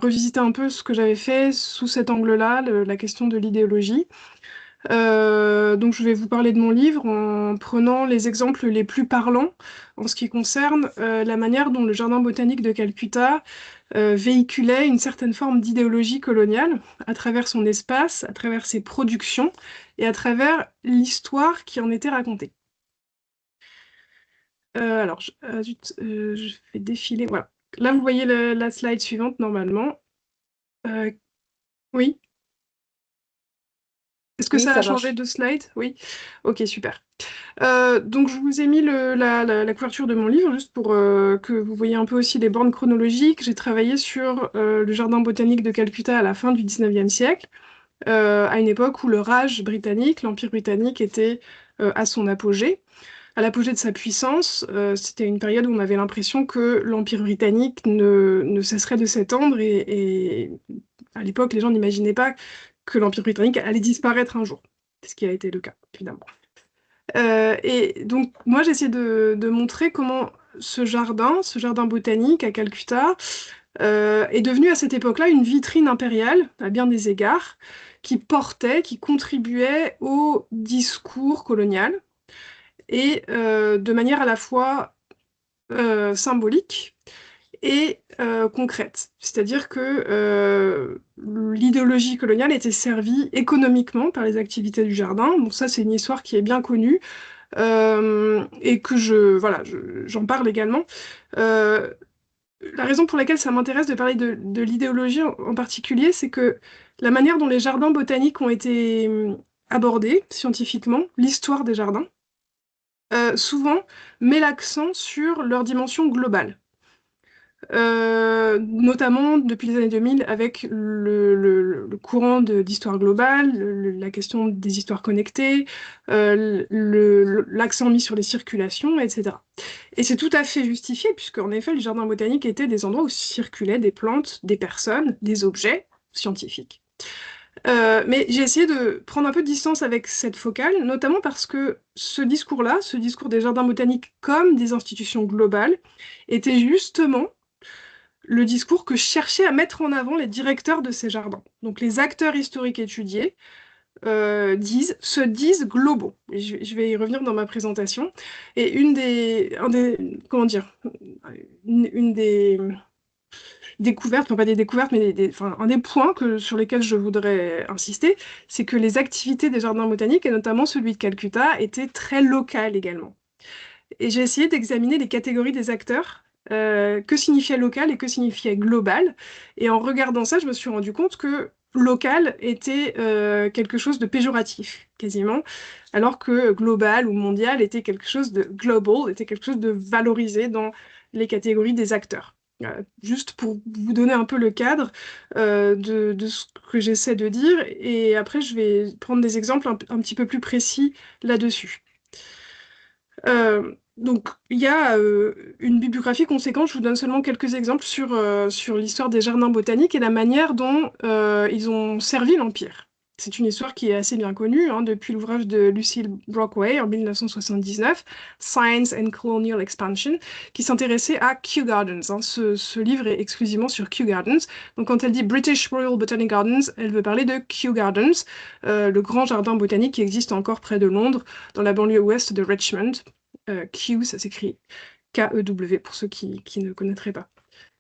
revisiter un peu ce que j'avais fait sous cet angle-là, la question de l'idéologie. Donc je vais vous parler de mon livre en prenant les exemples les plus parlants en ce qui concerne la manière dont le Jardin botanique de Calcutta véhiculait une certaine forme d'idéologie coloniale à travers son espace, à travers ses productions et à travers l'histoire qui en était racontée. Je fais défiler, voilà. Là, vous voyez la slide suivante normalement. Euh, oui. Est-ce que Oui, ça a ça changé marche. de slide? Oui. Ok, super. Donc je vous ai mis la couverture de mon livre juste pour que vous voyez un peu aussi les bornes chronologiques. J'ai travaillé sur le jardin botanique de Calcutta à la fin du 19e siècle, à une époque où le Raj britannique, l'Empire britannique, était à son apogée. À l'apogée de sa puissance, c'était une période où on avait l'impression que l'Empire britannique ne cesserait de s'étendre et à l'époque, les gens n'imaginaient pas que l'Empire britannique allait disparaître un jour, ce qui a été le cas, évidemment. Et donc, moi, j'ai essayé de montrer comment ce jardin botanique à Calcutta, est devenu à cette époque-là une vitrine impériale, à bien des égards, qui portait, qui contribuait au discours colonial, et de manière à la fois symbolique et concrète. C'est-à-dire que l'idéologie coloniale était servie économiquement par les activités du jardin. Bon, ça, c'est une histoire qui est bien connue et que j'en parle également. Euh, la raison pour laquelle ça m'intéresse de parler de l'idéologie en particulier, c'est que la manière dont les jardins botaniques ont été abordés scientifiquement, l'histoire des jardins, souvent met l'accent sur leur dimension globale. Notamment depuis les années 2000 avec le courant d'histoire globale, la question des histoires connectées, l'accent mis sur les circulations, etc. Et c'est tout à fait justifié, puisque en effet, les jardins botaniques étaient des endroits où circulaient des plantes, des personnes, des objets scientifiques. Mais j'ai essayé de prendre un peu de distance avec cette focale, notamment parce que ce discours-là, ce discours des jardins botaniques comme des institutions globales, était justement le discours que cherchaient à mettre en avant les directeurs de ces jardins. Donc les acteurs historiques étudiés se disent globaux. Et je vais y revenir dans ma présentation. Et comment dire, une des découvertes, non pas des découvertes, mais enfin, un des points sur lesquels je voudrais insister, c'est que les activités des jardins botaniques, et notamment celui de Calcutta, étaient très locales également. Et j'ai essayé d'examiner les catégories des acteurs, que signifiait local et que signifiait global. Et en regardant ça, je me suis rendu compte que local était quelque chose de péjoratif, quasiment, alors que global ou mondial était quelque chose de global, était quelque chose de valorisé dans les catégories des acteurs. Juste pour vous donner un peu le cadre de ce que j'essaie de dire, et après je vais prendre des exemples un petit peu plus précis là-dessus. Donc, il y a une bibliographie conséquente. Je vous donne seulement quelques exemples sur l'histoire des jardins botaniques et la manière dont ils ont servi l'Empire. C'est une histoire qui est assez bien connue, hein, depuis l'ouvrage de Lucille Brockway en 1979, Science and Colonial Expansion, qui s'intéressait à Kew Gardens, hein. Ce livre est exclusivement sur Kew Gardens. Donc, quand elle dit British Royal Botanic Gardens, elle veut parler de Kew Gardens, le grand jardin botanique qui existe encore près de Londres, dans la banlieue ouest de Richmond. Kew, ça s'écrit K-E-W pour ceux qui ne connaîtraient pas.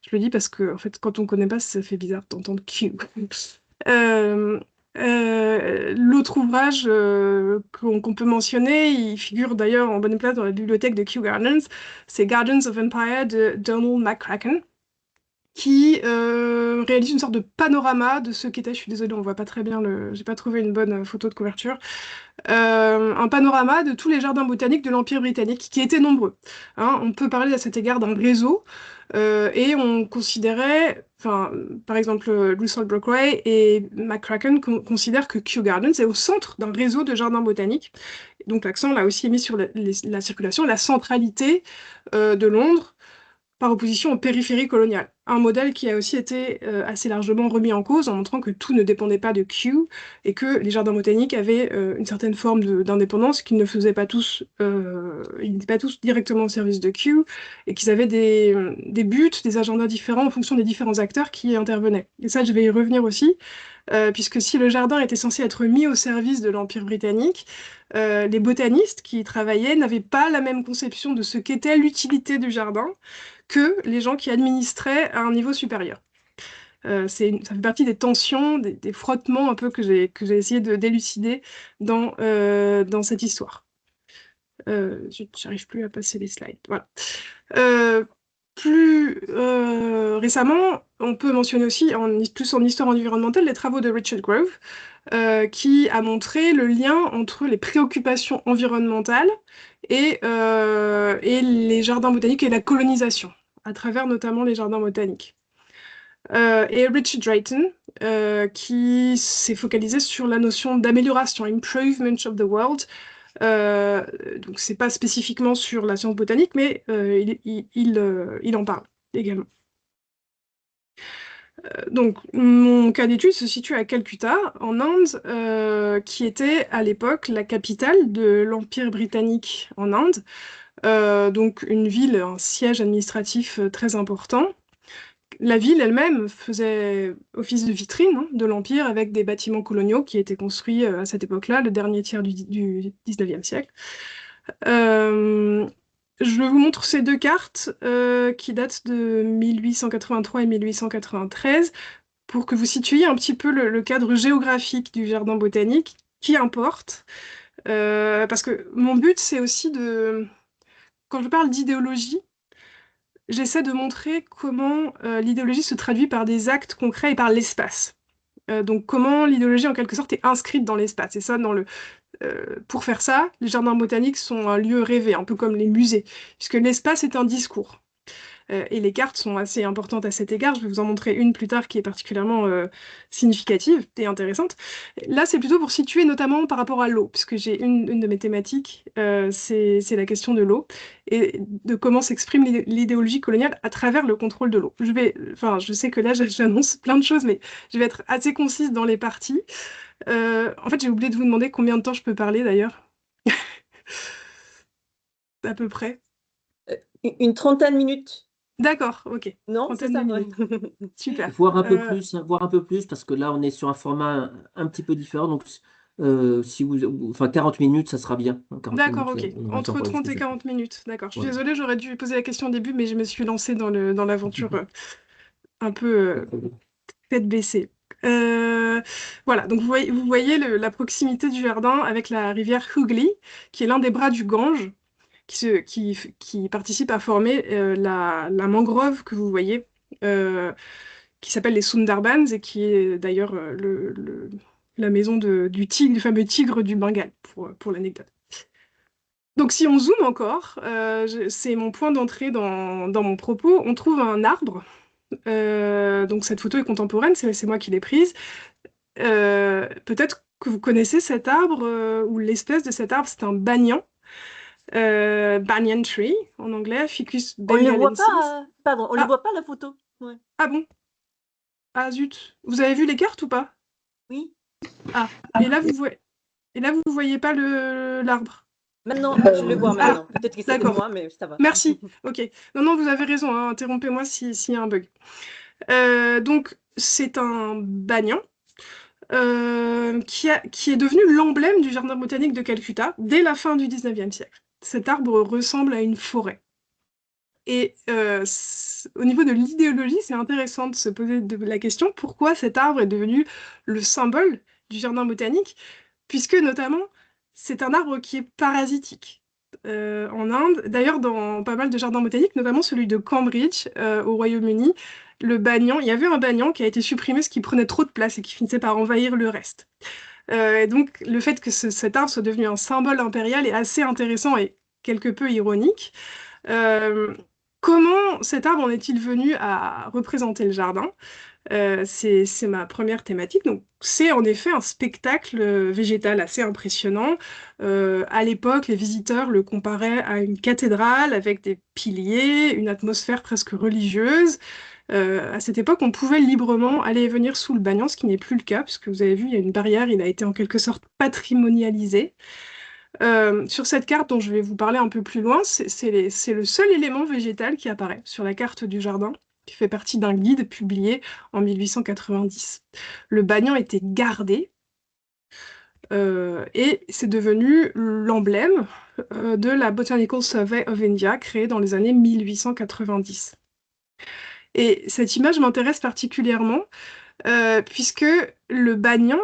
Je le dis parce que en fait, quand on ne connaît pas, ça fait bizarre d'entendre Kew. Euh, L'autre ouvrage qu'on peut mentionner, il figure d'ailleurs en bonne place dans la bibliothèque de Kew Gardens, c'est Gardens of Empire de Donald McCracken, qui réalise une sorte de panorama de ce qu'était, je suis désolée, on voit pas très bien j'ai pas trouvé une bonne photo de couverture, un panorama de tous les jardins botaniques de l'Empire britannique, qui étaient nombreux. Hein, on peut parler à cet égard d'un réseau, et on considérait, enfin, par exemple, Russell Brockway et McCracken considèrent que Kew Gardens est au centre d'un réseau de jardins botaniques. Donc l'accent là aussi est mis sur la circulation, la centralité de Londres, par opposition aux périphéries coloniales. Un modèle qui a aussi été assez largement remis en cause en montrant que tout ne dépendait pas de Kew et que les jardins botaniques avaient une certaine forme d'indépendance, qu'ils ne faisaient pas tous, ils n'étaient pas tous directement au service de Kew et qu'ils avaient des buts, des agendas différents en fonction des différents acteurs qui y intervenaient. Et ça, je vais y revenir aussi, puisque si le jardin était censé être mis au service de l'Empire britannique, les botanistes qui y travaillaient n'avaient pas la même conception de ce qu'était l'utilité du jardin que les gens qui administraient à un niveau supérieur. Ça fait partie des tensions, des frottements un peu que j'ai essayé de d'élucider dans cette histoire. J'arrive plus à passer les slides. Voilà. Plus récemment, on peut mentionner aussi, plus en histoire environnementale, les travaux de Richard Grove, qui a montré le lien entre les préoccupations environnementales et les jardins botaniques et la colonisation, à travers notamment les jardins botaniques. Et Richard Drayton, qui s'est focalisé sur la notion d'amélioration, improvement of the world. Donc c'est pas spécifiquement sur la science botanique, mais il en parle également. Donc mon cas d'étude se situe à Calcutta, en Inde, qui était à l'époque la capitale de l'Empire britannique en Inde. Donc une ville, un siège administratif très important. La ville elle-même faisait office de vitrine, hein, de l'Empire avec des bâtiments coloniaux qui étaient construits à cette époque-là, le dernier tiers du 19e siècle. Je vous montre ces deux cartes qui datent de 1883 et 1893 pour que vous situiez un petit peu le cadre géographique du jardin botanique qui importe. Parce que mon but, c'est aussi de... Quand je parle d'idéologie, j'essaie de montrer comment l'idéologie se traduit par des actes concrets et par l'espace. Donc comment l'idéologie, en quelque sorte, est inscrite dans l'espace. Et ça, pour faire ça, les jardins botaniques sont un lieu rêvé, un peu comme les musées, puisque l'espace est un discours. Et les cartes sont assez importantes à cet égard. Je vais vous en montrer une plus tard qui est particulièrement significative et intéressante. Là, c'est plutôt pour situer notamment par rapport à l'eau, puisque j'ai une de mes thématiques, c'est la question de l'eau et de comment s'exprime l'idéologie coloniale à travers le contrôle de l'eau. Je sais que là, j'annonce plein de choses, mais je vais être assez concise dans les parties. En fait, j'ai oublié de vous demander combien de temps je peux parler d'ailleurs. À peu près. Une trentaine de minutes. D'accord, ok. Non, c'est ça, ouais. Super. Voir un peu plus, parce que là, on est sur un format un petit peu différent. Donc, enfin, 40 minutes, ça sera bien. D'accord, ok. Entre 30 et 40 minutes. D'accord. Je suis désolée, j'aurais dû poser la question au début, mais je me suis lancée dans l'aventure un peu tête baissée. Voilà, donc vous voyez la proximité du jardin avec la rivière Hooghly, qui est l'un des bras du Gange, qui participe à former la mangrove que vous voyez, qui s'appelle les Sundarbans et qui est d'ailleurs la maison du fameux tigre du Bengale, pour l'anecdote. Donc si on zoome encore, c'est mon point d'entrée dans mon propos, on trouve un arbre. Donc cette photo est contemporaine, c'est moi qui l'ai prise. Peut-être que vous connaissez cet arbre, ou l'espèce de cet arbre, c'est un banyan. Banyan tree en anglais, Ficus bengalensis. On le voit pas, pardon, on le voit pas la photo. Ouais. Ah bon? Ah zut. Vous avez vu les cartes ou pas? Oui. Ah, et là vous voyez pas l'arbre. Maintenant, je le vois maintenant. Peut-être que c'est que moi, mais ça va. Merci. Ok. Non, vous avez raison, hein, interrompez-moi s'il y a un bug. Donc, c'est un banyan qui est devenu l'emblème du jardin botanique de Calcutta dès la fin du 19e siècle. Cet arbre ressemble à une forêt. Et au niveau de l'idéologie, c'est intéressant de se poser la question pourquoi cet arbre est devenu le symbole du jardin botanique, puisque notamment c'est un arbre qui est parasitique en Inde. D'ailleurs, dans pas mal de jardins botaniques, notamment celui de Cambridge au Royaume-Uni, il y avait un banyan qui a été supprimé parce qu'il prenait trop de place et qui finissait par envahir le reste. Et donc le fait que cet arbre soit devenu un symbole impérial est assez intéressant et quelque peu ironique. comment cet arbre en est-il venu à représenter le jardin? C'est ma première thématique. Donc, c'est en effet un spectacle végétal assez impressionnant. À l'époque, les visiteurs le comparaient à une cathédrale avec des piliers, une atmosphère presque religieuse. À cette époque, on pouvait librement aller et venir sous le banyan, ce qui n'est plus le cas, puisque vous avez vu, il y a une barrière, il a été en quelque sorte patrimonialisé. Sur cette carte dont je vais vous parler un peu plus loin, c'est le seul élément végétal qui apparaît sur la carte du jardin, qui fait partie d'un guide publié en 1890. Le banyan était gardé et c'est devenu l'emblème de la Botanical Survey of India créée dans les années 1890. Et cette image m'intéresse particulièrement puisque le banyan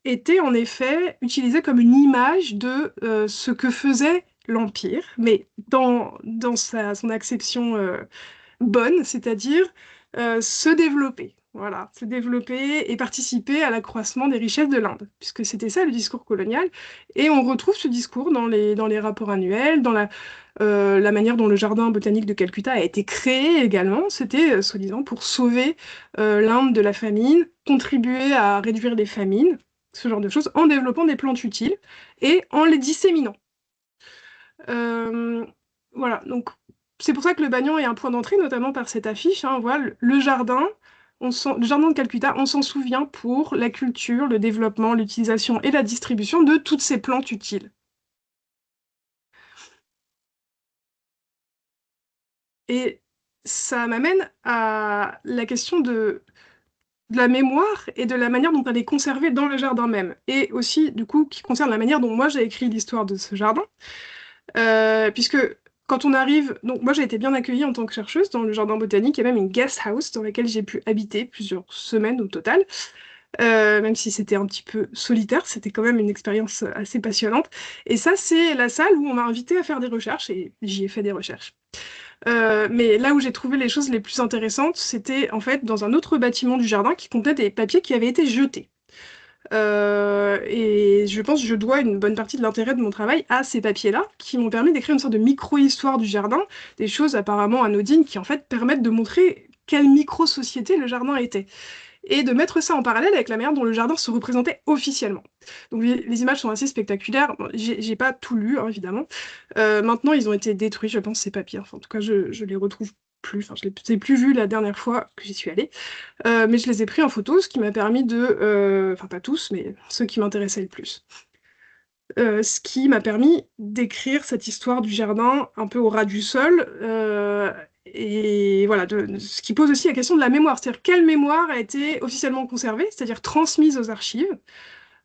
était en effet utilisé comme une image de ce que faisait l'Empire, mais dans son acception bonne, c'est-à-dire se développer. Voilà, se développer et participer à l'accroissement des richesses de l'Inde, puisque c'était ça le discours colonial. Et on retrouve ce discours dans les rapports annuels, dans la manière dont le jardin botanique de Calcutta a été créé également. C'était, soi-disant, pour sauver l'Inde de la famine, contribuer à réduire les famines, ce genre de choses, en développant des plantes utiles et en les disséminant. Euh, voilà, donc c'est pour ça que le Bagnon est un point d'entrée, notamment par cette affiche. Hein, on voit le jardin, le jardin de Calcutta, on s'en souvient pour la culture, le développement, l'utilisation et la distribution de toutes ces plantes utiles. Et ça m'amène à la question de la mémoire et de la manière dont elle est conservée dans le jardin même. Et aussi, du coup, qui concerne la manière dont moi j'ai écrit l'histoire de ce jardin. Puisque quand on arrive, donc moi j'ai été bien accueillie en tant que chercheuse dans le jardin botanique, il y a même une guest house dans laquelle j'ai pu habiter plusieurs semaines au total. Même si c'était un petit peu solitaire, c'était quand même une expérience assez passionnante. Et ça, c'est la salle où on m'a invité à faire des recherches, et j'y ai fait des recherches. Mais là où j'ai trouvé les choses les plus intéressantes, c'était en fait dans un autre bâtiment du jardin qui contenait des papiers qui avaient été jetés. Et je pense que je dois une bonne partie de l'intérêt de mon travail à ces papiers-là, qui m'ont permis d'écrire une sorte de micro-histoire du jardin, des choses apparemment anodines qui en fait permettent de montrer quelle micro-société le jardin était, et de mettre ça en parallèle avec la manière dont le jardin se représentait officiellement. Donc les images sont assez spectaculaires. Bon, j'ai pas tout lu, hein, évidemment. Maintenant, ils ont été détruits, je pense, ces papiers. Enfin, en tout cas, je les retrouve plus. Enfin, je les ai plus vus la dernière fois que j'y suis allée. Mais je les ai pris en photo, ce qui m'a permis enfin pas tous, mais ceux qui m'intéressaient le plus. Ce qui m'a permis d'écrire cette histoire du jardin un peu au ras du sol, et voilà, ce qui pose aussi la question de la mémoire, c'est-à-dire quelle mémoire a été officiellement conservée, c'est-à-dire transmise aux archives,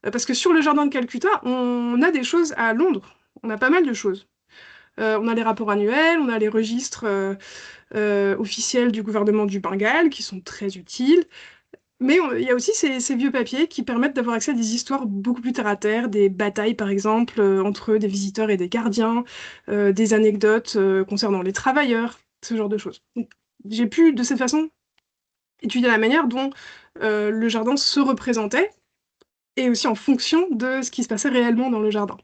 parce que sur le jardin de Calcutta, on a des choses à Londres, on a pas mal de choses. On a les rapports annuels, on a les registres officiels du gouvernement du Bengale qui sont très utiles. Mais il y a aussi ces vieux papiers qui permettent d'avoir accès à des histoires beaucoup plus terre-à-terre, des batailles par exemple entre des visiteurs et des gardiens, des anecdotes concernant les travailleurs, ce genre de choses. Donc, j'ai pu de cette façon étudier la manière dont le jardin se représentait et aussi en fonction de ce qui se passait réellement dans le jardin.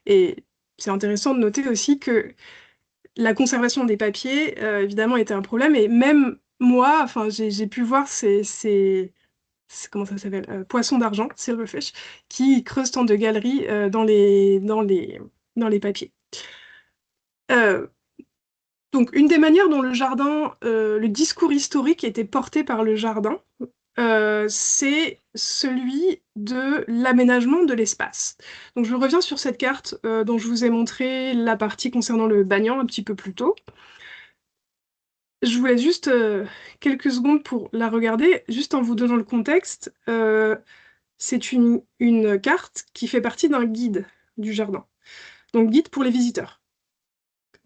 Et c'est intéressant de noter aussi que la conservation des papiers, évidemment, était un problème. Et même moi, enfin, j'ai pu voir comment ça s'appelle? Poissons d'argent, silverfish, qui creusent tant de galeries dans les papiers. Euh, donc, une des manières dont le discours historique était porté par le jardin, c'est celui de l'aménagement de l'espace. Donc, je reviens sur cette carte dont je vous ai montré la partie concernant le Bagnan un petit peu plus tôt. Je vous laisse juste quelques secondes pour la regarder, juste en vous donnant le contexte. C'est une carte qui fait partie d'un guide du jardin. Donc, guide pour les visiteurs.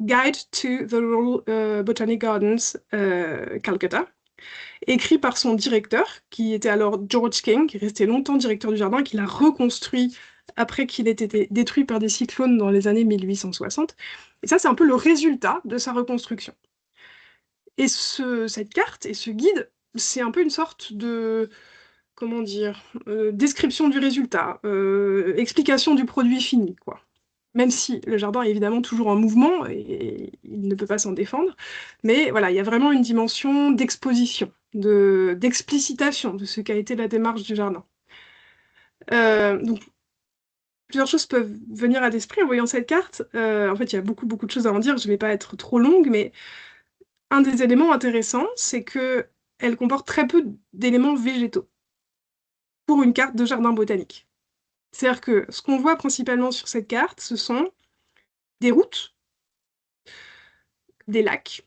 Guide to the Royal Botanic Gardens, Calcutta, écrit par son directeur, qui était alors George King, qui est resté longtemps directeur du jardin, qui l'a reconstruit après qu'il ait été détruit par des cyclones dans les années 1860. Et ça, c'est un peu le résultat de sa reconstruction. Et cette carte et ce guide, c'est un peu une sorte de, comment dire, description du résultat, explication du produit fini, quoi. même si le jardin est évidemment toujours en mouvement et il ne peut pas s'en défendre. Mais voilà, il y a vraiment une dimension d'exposition, d'explicitation de ce qu'a été la démarche du jardin. Donc, plusieurs choses peuvent venir à l'esprit en voyant cette carte. En fait, il y a beaucoup, beaucoup de choses à en dire. Je ne vais pas être trop longue, mais un des éléments intéressants, c'est que elle comporte très peu d'éléments végétaux pour une carte de jardin botanique. C'est-à-dire que ce qu'on voit principalement sur cette carte, ce sont des routes, des lacs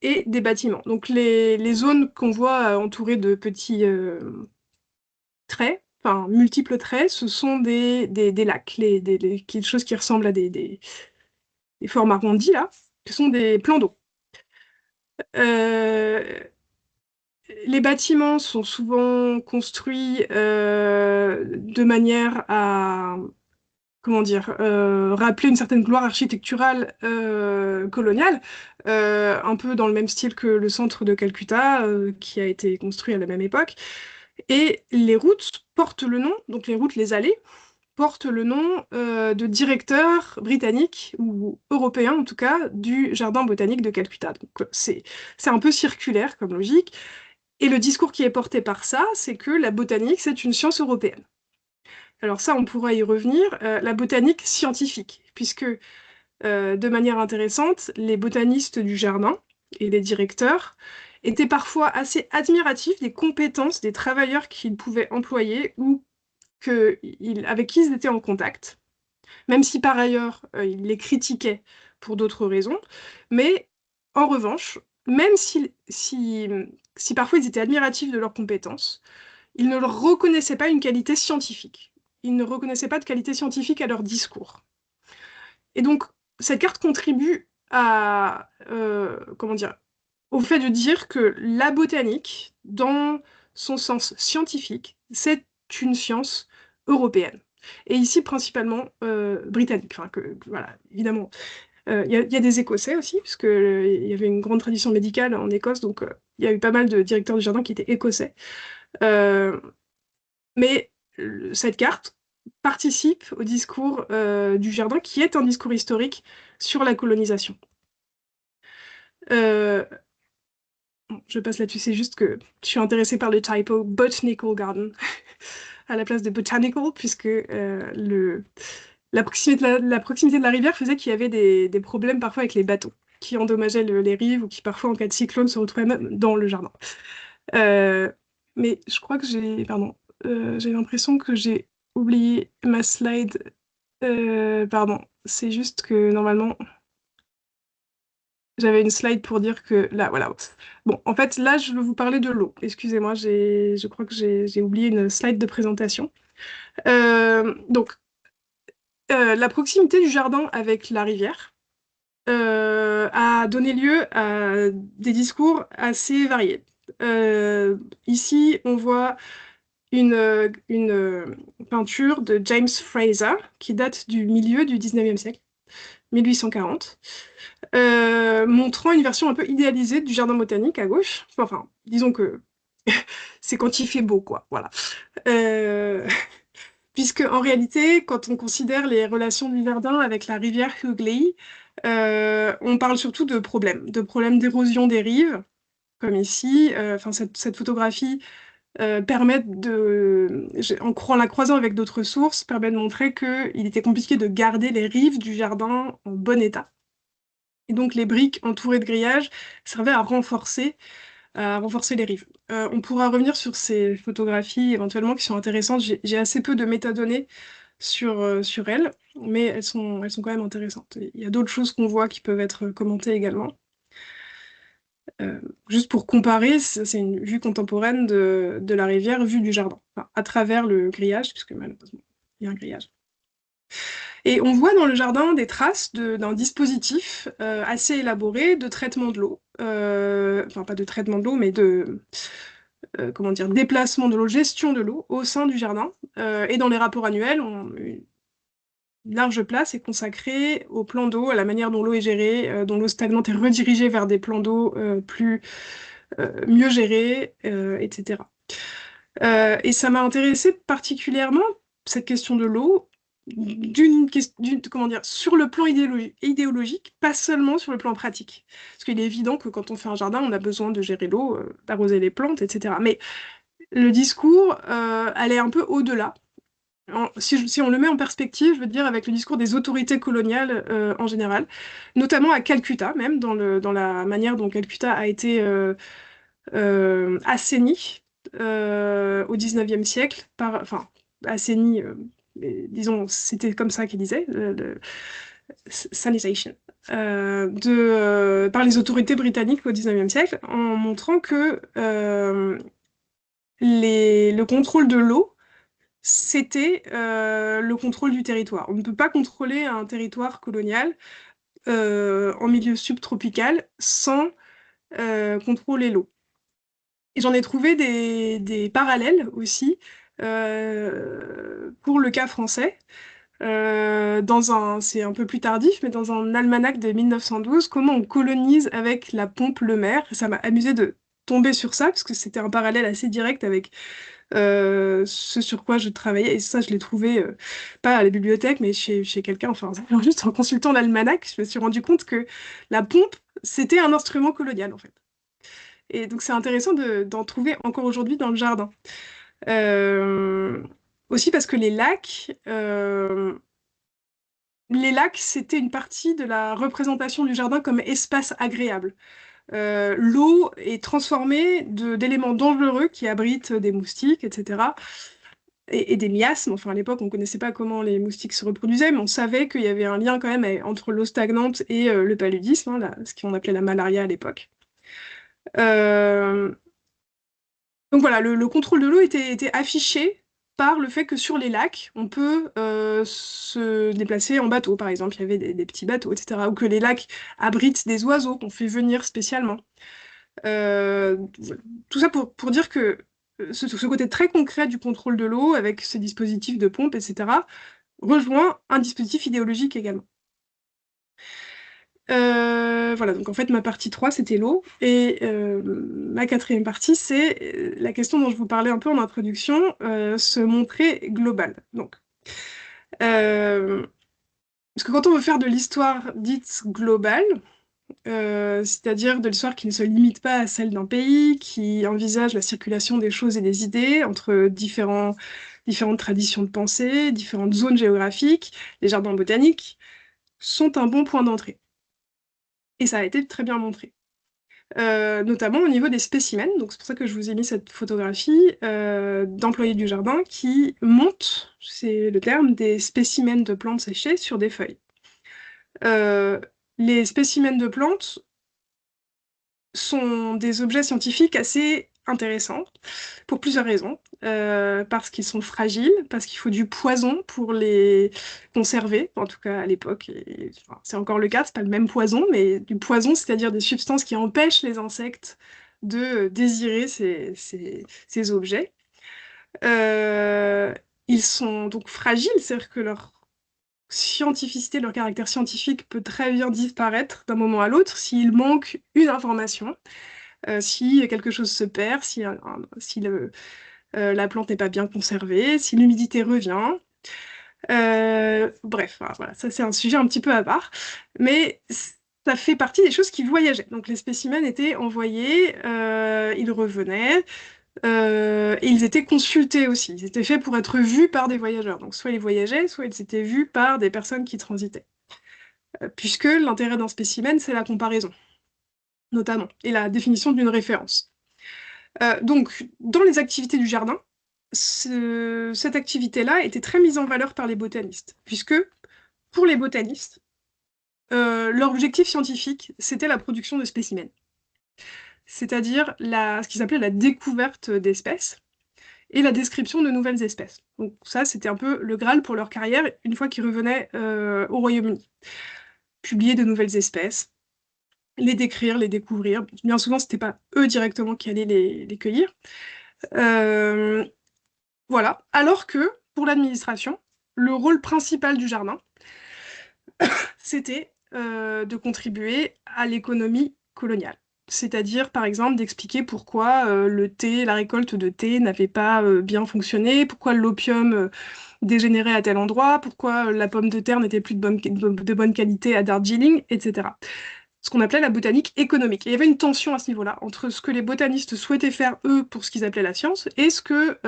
et des bâtiments. Donc les zones qu'on voit entourées de petits traits, enfin multiples traits, ce sont des lacs, quelque chose qui ressemble à des formes arrondies là, ce sont des plans d'eau. Euh, les bâtiments sont souvent construits de manière à, comment dire, rappeler une certaine gloire architecturale coloniale, un peu dans le même style que le centre de Calcutta, qui a été construit à la même époque. Et les routes portent le nom, donc les routes, les allées, portent le nom de directeur britannique, ou européen en tout cas, du jardin botanique de Calcutta. Donc c'est un peu circulaire comme logique. Et le discours qui est porté par ça, c'est que la botanique, c'est une science européenne. Alors ça, on pourra y revenir, la botanique scientifique, puisque de manière intéressante, les botanistes du jardin et les directeurs étaient parfois assez admiratifs des compétences des travailleurs qu'ils pouvaient employer ou avec qui ils étaient en contact, même si par ailleurs ils les critiquaient pour d'autres raisons. Mais en revanche, même si parfois ils étaient admiratifs de leurs compétences, ils ne leur reconnaissaient pas une qualité scientifique. Ils ne reconnaissaient pas de qualité scientifique à leur discours. Et donc, cette carte contribue à, comment dire, au fait de dire que la botanique, dans son sens scientifique, c'est une science européenne. Et ici, principalement britannique. Enfin, voilà, évidemment. Il y a des Écossais aussi, puisque il y avait une grande tradition médicale en Écosse, donc il y a eu pas mal de directeurs du jardin qui étaient écossais. Euh, mais cette carte participe au discours du jardin, qui est un discours historique sur la colonisation. Euh, bon, je passe là-dessus, c'est juste que je suis intéressée par le typo Botanical Garden à la place de Botanical, puisque la proximité de la rivière faisait qu'il y avait des problèmes parfois avec les bateaux, qui endommageaient les rives ou qui parfois en cas de cyclone se retrouvaient même dans le jardin. Euh, mais je crois que pardon, j'ai l'impression que j'ai oublié ma slide. Pardon, c'est juste que normalement, j'avais une slide pour dire que là, voilà. Bon, en fait, là, je veux vous parler de l'eau. Excusez-moi, je crois que j'ai oublié une slide de présentation. Donc, la proximité du jardin avec la rivière a donné lieu à des discours assez variés. Ici, on voit une peinture de James Fraser qui date du milieu du 19e siècle, 1840, montrant une version un peu idéalisée du jardin botanique à gauche. Enfin, disons que c'est quand il fait beau, quoi. Voilà. Euh, Puisque en réalité, quand on considère les relations du jardin avec la rivière Hughley, on parle surtout de problèmes d'érosion des rives, comme ici. Enfin, cette photographie en la croisant avec d'autres sources, permet de montrer qu'il était compliqué de garder les rives du jardin en bon état. Et donc les briques entourées de grillages servaient à renforcer les rives. On pourra revenir sur ces photographies éventuellement qui sont intéressantes. J'ai assez peu de métadonnées sur elles, mais elles sont quand même intéressantes. Il y a d'autres choses qu'on voit qui peuvent être commentées également. Juste pour comparer, c'est une vue contemporaine de la rivière vue du jardin, enfin, à travers le grillage, puisque malheureusement, il y a un grillage. Et on voit dans le jardin des traces d'un dispositif assez élaboré de traitement de l'eau. Enfin, pas de traitement de l'eau, mais comment dire, déplacement de l'eau, gestion de l'eau au sein du jardin. Et dans les rapports annuels, une large place est consacrée au plan d'eau, à la manière dont l'eau est gérée, dont l'eau stagnante est redirigée vers des plans d'eau mieux gérés, etc. Et ça m'a intéressé particulièrement, cette question de l'eau, comment dire, sur le plan idéologique, pas seulement sur le plan pratique. Parce qu'il est évident que quand on fait un jardin, on a besoin de gérer l'eau, d'arroser les plantes, etc. Mais le discours allait un peu au-delà. Si on le met en perspective, je veux dire, avec le discours des autorités coloniales en général, notamment à Calcutta, même dans la manière dont Calcutta a été assaini au XIXe siècle, enfin, assaini, disons, c'était comme ça qu'ils disaient, sanitization, par les autorités britanniques au XIXe siècle, en montrant que le contrôle de l'eau, c'était le contrôle du territoire. On ne peut pas contrôler un territoire colonial en milieu subtropical sans contrôler l'eau. Et j'en ai trouvé des parallèles aussi pour le cas français. C'est un peu plus tardif, mais dans un almanach de 1912, comment on colonise avec la pompe Le Maire. Ça m'a amusé de tomber sur ça, parce que c'était un parallèle assez direct avec ce sur quoi je travaillais. Et ça, je l'ai trouvé pas à la bibliothèque, mais chez quelqu'un, enfin, juste en consultant l'almanach, je me suis rendu compte que la pompe, c'était un instrument colonial, en fait. Et donc c'est intéressant d'en trouver encore aujourd'hui dans le jardin. Euh, Aussi parce que les lacs, c'était une partie de la représentation du jardin comme espace agréable. L'eau est transformée d'éléments dangereux qui abritent des moustiques, etc. Et des miasmes. Enfin, à l'époque, on ne connaissait pas comment les moustiques se reproduisaient, mais on savait qu'il y avait un lien quand même entre l'eau stagnante et le paludisme, hein, ce qu'on appelait la malaria à l'époque. Euh, Donc voilà, le contrôle de l'eau était affiché par le fait que sur les lacs, on peut se déplacer en bateau, par exemple. Il y avait des petits bateaux, etc. Ou que les lacs abritent des oiseaux qu'on fait venir spécialement. Voilà. Tout ça pour dire que ce côté très concret du contrôle de l'eau, avec ces dispositifs de pompe, etc., rejoint un dispositif idéologique également. Voilà, donc en fait, ma partie 3 c'était l'eau. Et ma quatrième partie, c'est la question dont je vous parlais un peu en introduction, se montrer global. Donc, euh, parce que quand on veut faire de l'histoire dite globale, c'est-à-dire de l'histoire qui ne se limite pas à celle d'un pays, qui envisage la circulation des choses et des idées entre différentes traditions de pensée, différentes zones géographiques, les jardins botaniques sont un bon point d'entrée. Et ça a été très bien montré. Notamment au niveau des spécimens. Donc c'est pour ça que je vous ai mis cette photographie d'employés du jardin qui montent, c'est le terme, des spécimens de plantes séchées sur des feuilles. Les spécimens de plantes sont des objets scientifiques assez intéressants pour plusieurs raisons. Parce qu'ils sont fragiles, parce qu'il faut du poison pour les conserver, en tout cas à l'époque, et, enfin, c'est encore le cas, c'est pas le même poison, mais du poison, c'est-à-dire des substances qui empêchent les insectes de désirer ces objets. Euh, Ils sont donc fragiles, c'est-à-dire que leur scientificité, leur caractère scientifique peut très bien disparaître d'un moment à l'autre s'il manque une information, si quelque chose se perd, si la plante n'est pas bien conservée, si l'humidité revient. Bref, voilà, ça c'est un sujet un petit peu à part, mais ça fait partie des choses qui voyageaient. Donc les spécimens étaient envoyés, ils revenaient, et ils étaient consultés aussi. Ils étaient faits pour être vus par des voyageurs. Donc soit ils voyageaient, soit ils étaient vus par des personnes qui transitaient. Puisque l'intérêt d'un spécimen, c'est la comparaison, notamment, et la définition d'une référence. Donc, dans les activités du jardin, cette activité-là était très mise en valeur par les botanistes, puisque pour les botanistes, leur objectif scientifique, c'était la production de spécimens, c'est-à-dire ce qu'ils appelaient la découverte d'espèces et la description de nouvelles espèces. Donc ça, c'était un peu le Graal pour leur carrière une fois qu'ils revenaient au Royaume-Uni. Publier de nouvelles espèces, les décrire, les découvrir. Bien souvent, c'était pas eux directement qui allaient les cueillir. Euh, Voilà. Alors que pour l'administration, le rôle principal du jardin, c'était de contribuer à l'économie coloniale. C'est-à-dire, par exemple, d'expliquer pourquoi la récolte de thé n'avait pas bien fonctionné, pourquoi l'opium dégénérait à tel endroit, pourquoi la pomme de terre n'était plus de bonne qualité à Darjeeling, etc. Ce qu'on appelait la botanique économique. Et il y avait une tension à ce niveau-là, entre ce que les botanistes souhaitaient faire, eux, pour ce qu'ils appelaient la science, et ce que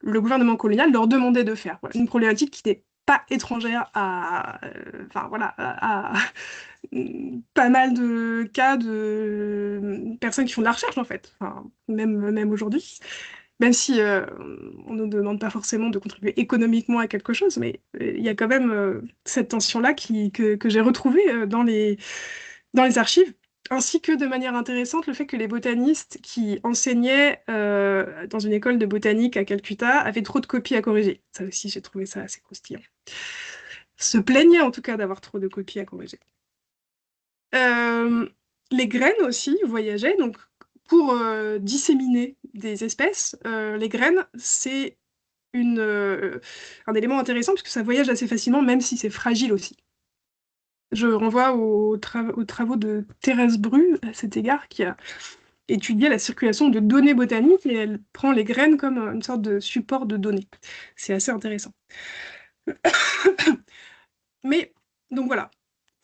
le gouvernement colonial leur demandait de faire. Voilà, une problématique qui n'est pas étrangère enfin, voilà, à pas mal de cas de personnes qui font de la recherche, en fait, enfin, même aujourd'hui. Même si on ne nous demande pas forcément de contribuer économiquement à quelque chose, mais il y a quand même cette tension-là que j'ai retrouvée dans les archives, ainsi que de manière intéressante le fait que les botanistes qui enseignaient dans une école de botanique à Calcutta avaient trop de copies à corriger. Ça aussi, j'ai trouvé ça assez croustillant. Se plaignaient en tout cas d'avoir trop de copies à corriger. Les graines aussi voyageaient, donc pour disséminer des espèces, les graines, c'est un élément intéressant puisque ça voyage assez facilement, même si c'est fragile aussi. Je renvoie aux travaux de Thérèse Bru à cet égard, qui a étudié la circulation de données botaniques et elle prend les graines comme une sorte de support de données. C'est assez intéressant. Mais, donc voilà,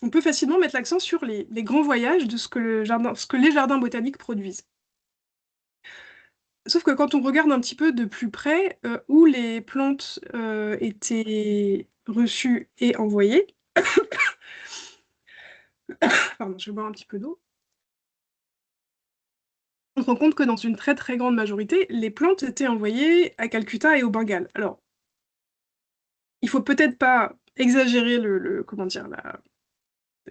on peut facilement mettre l'accent sur les grands voyages de ce que les jardins botaniques produisent. Sauf que quand on regarde un petit peu de plus près où les plantes étaient reçues et envoyées, pardon, je vais boire un petit peu d'eau, on se rend compte que dans une très très grande majorité, les plantes étaient envoyées à Calcutta et au Bengale. Alors, il faut peut-être pas exagérer comment dire, la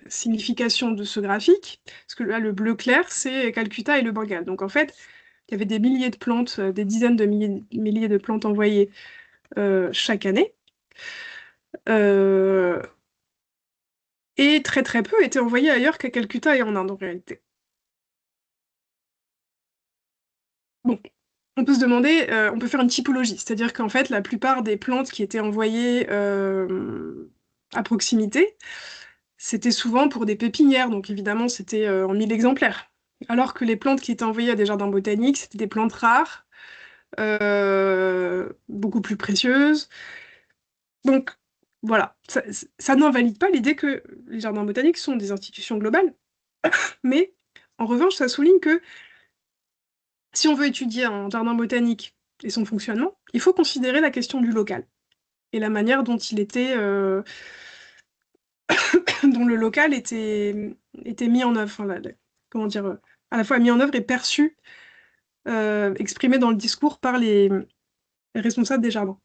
signification de ce graphique, parce que là, le bleu clair, c'est Calcutta et le Bengale. Donc en fait, il y avait des milliers de plantes, des dizaines de milliers de plantes envoyées chaque année. Et très très peu étaient envoyés ailleurs qu'à Calcutta et en Inde en réalité. Bon, on peut se demander, on peut faire une typologie, c'est-à-dire qu'en fait la plupart des plantes qui étaient envoyées à proximité, c'était souvent pour des pépinières, donc évidemment c'était en 1000 exemplaires. Alors que les plantes qui étaient envoyées à des jardins botaniques, c'était des plantes rares, beaucoup plus précieuses. Donc voilà, ça n'invalide pas l'idée que les jardins botaniques sont des institutions globales, mais en revanche, ça souligne que si on veut étudier un jardin botanique et son fonctionnement, il faut considérer la question du local et la manière dont il était, dont le local était mis en œuvre, enfin, comment dire, à la fois mis en œuvre et perçu, exprimé dans le discours par les responsables des jardins.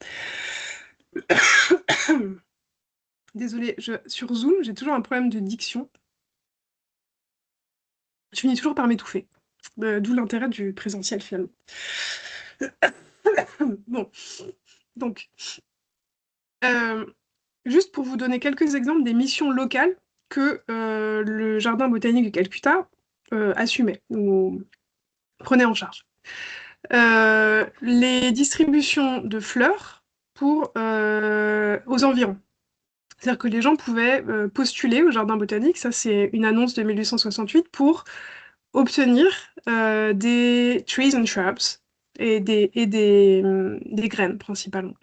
Désolée, sur Zoom, j'ai toujours un problème de diction. Je finis toujours par m'étouffer. D'où l'intérêt du présentiel, finalement. Bon, donc, juste pour vous donner quelques exemples des missions locales que le Jardin botanique de Calcutta assumait ou prenait en charge. Les distributions de fleurs aux environs. C'est-à-dire que les gens pouvaient postuler au Jardin botanique, ça c'est une annonce de 1868, pour obtenir des trees and shrubs et des graines principalement.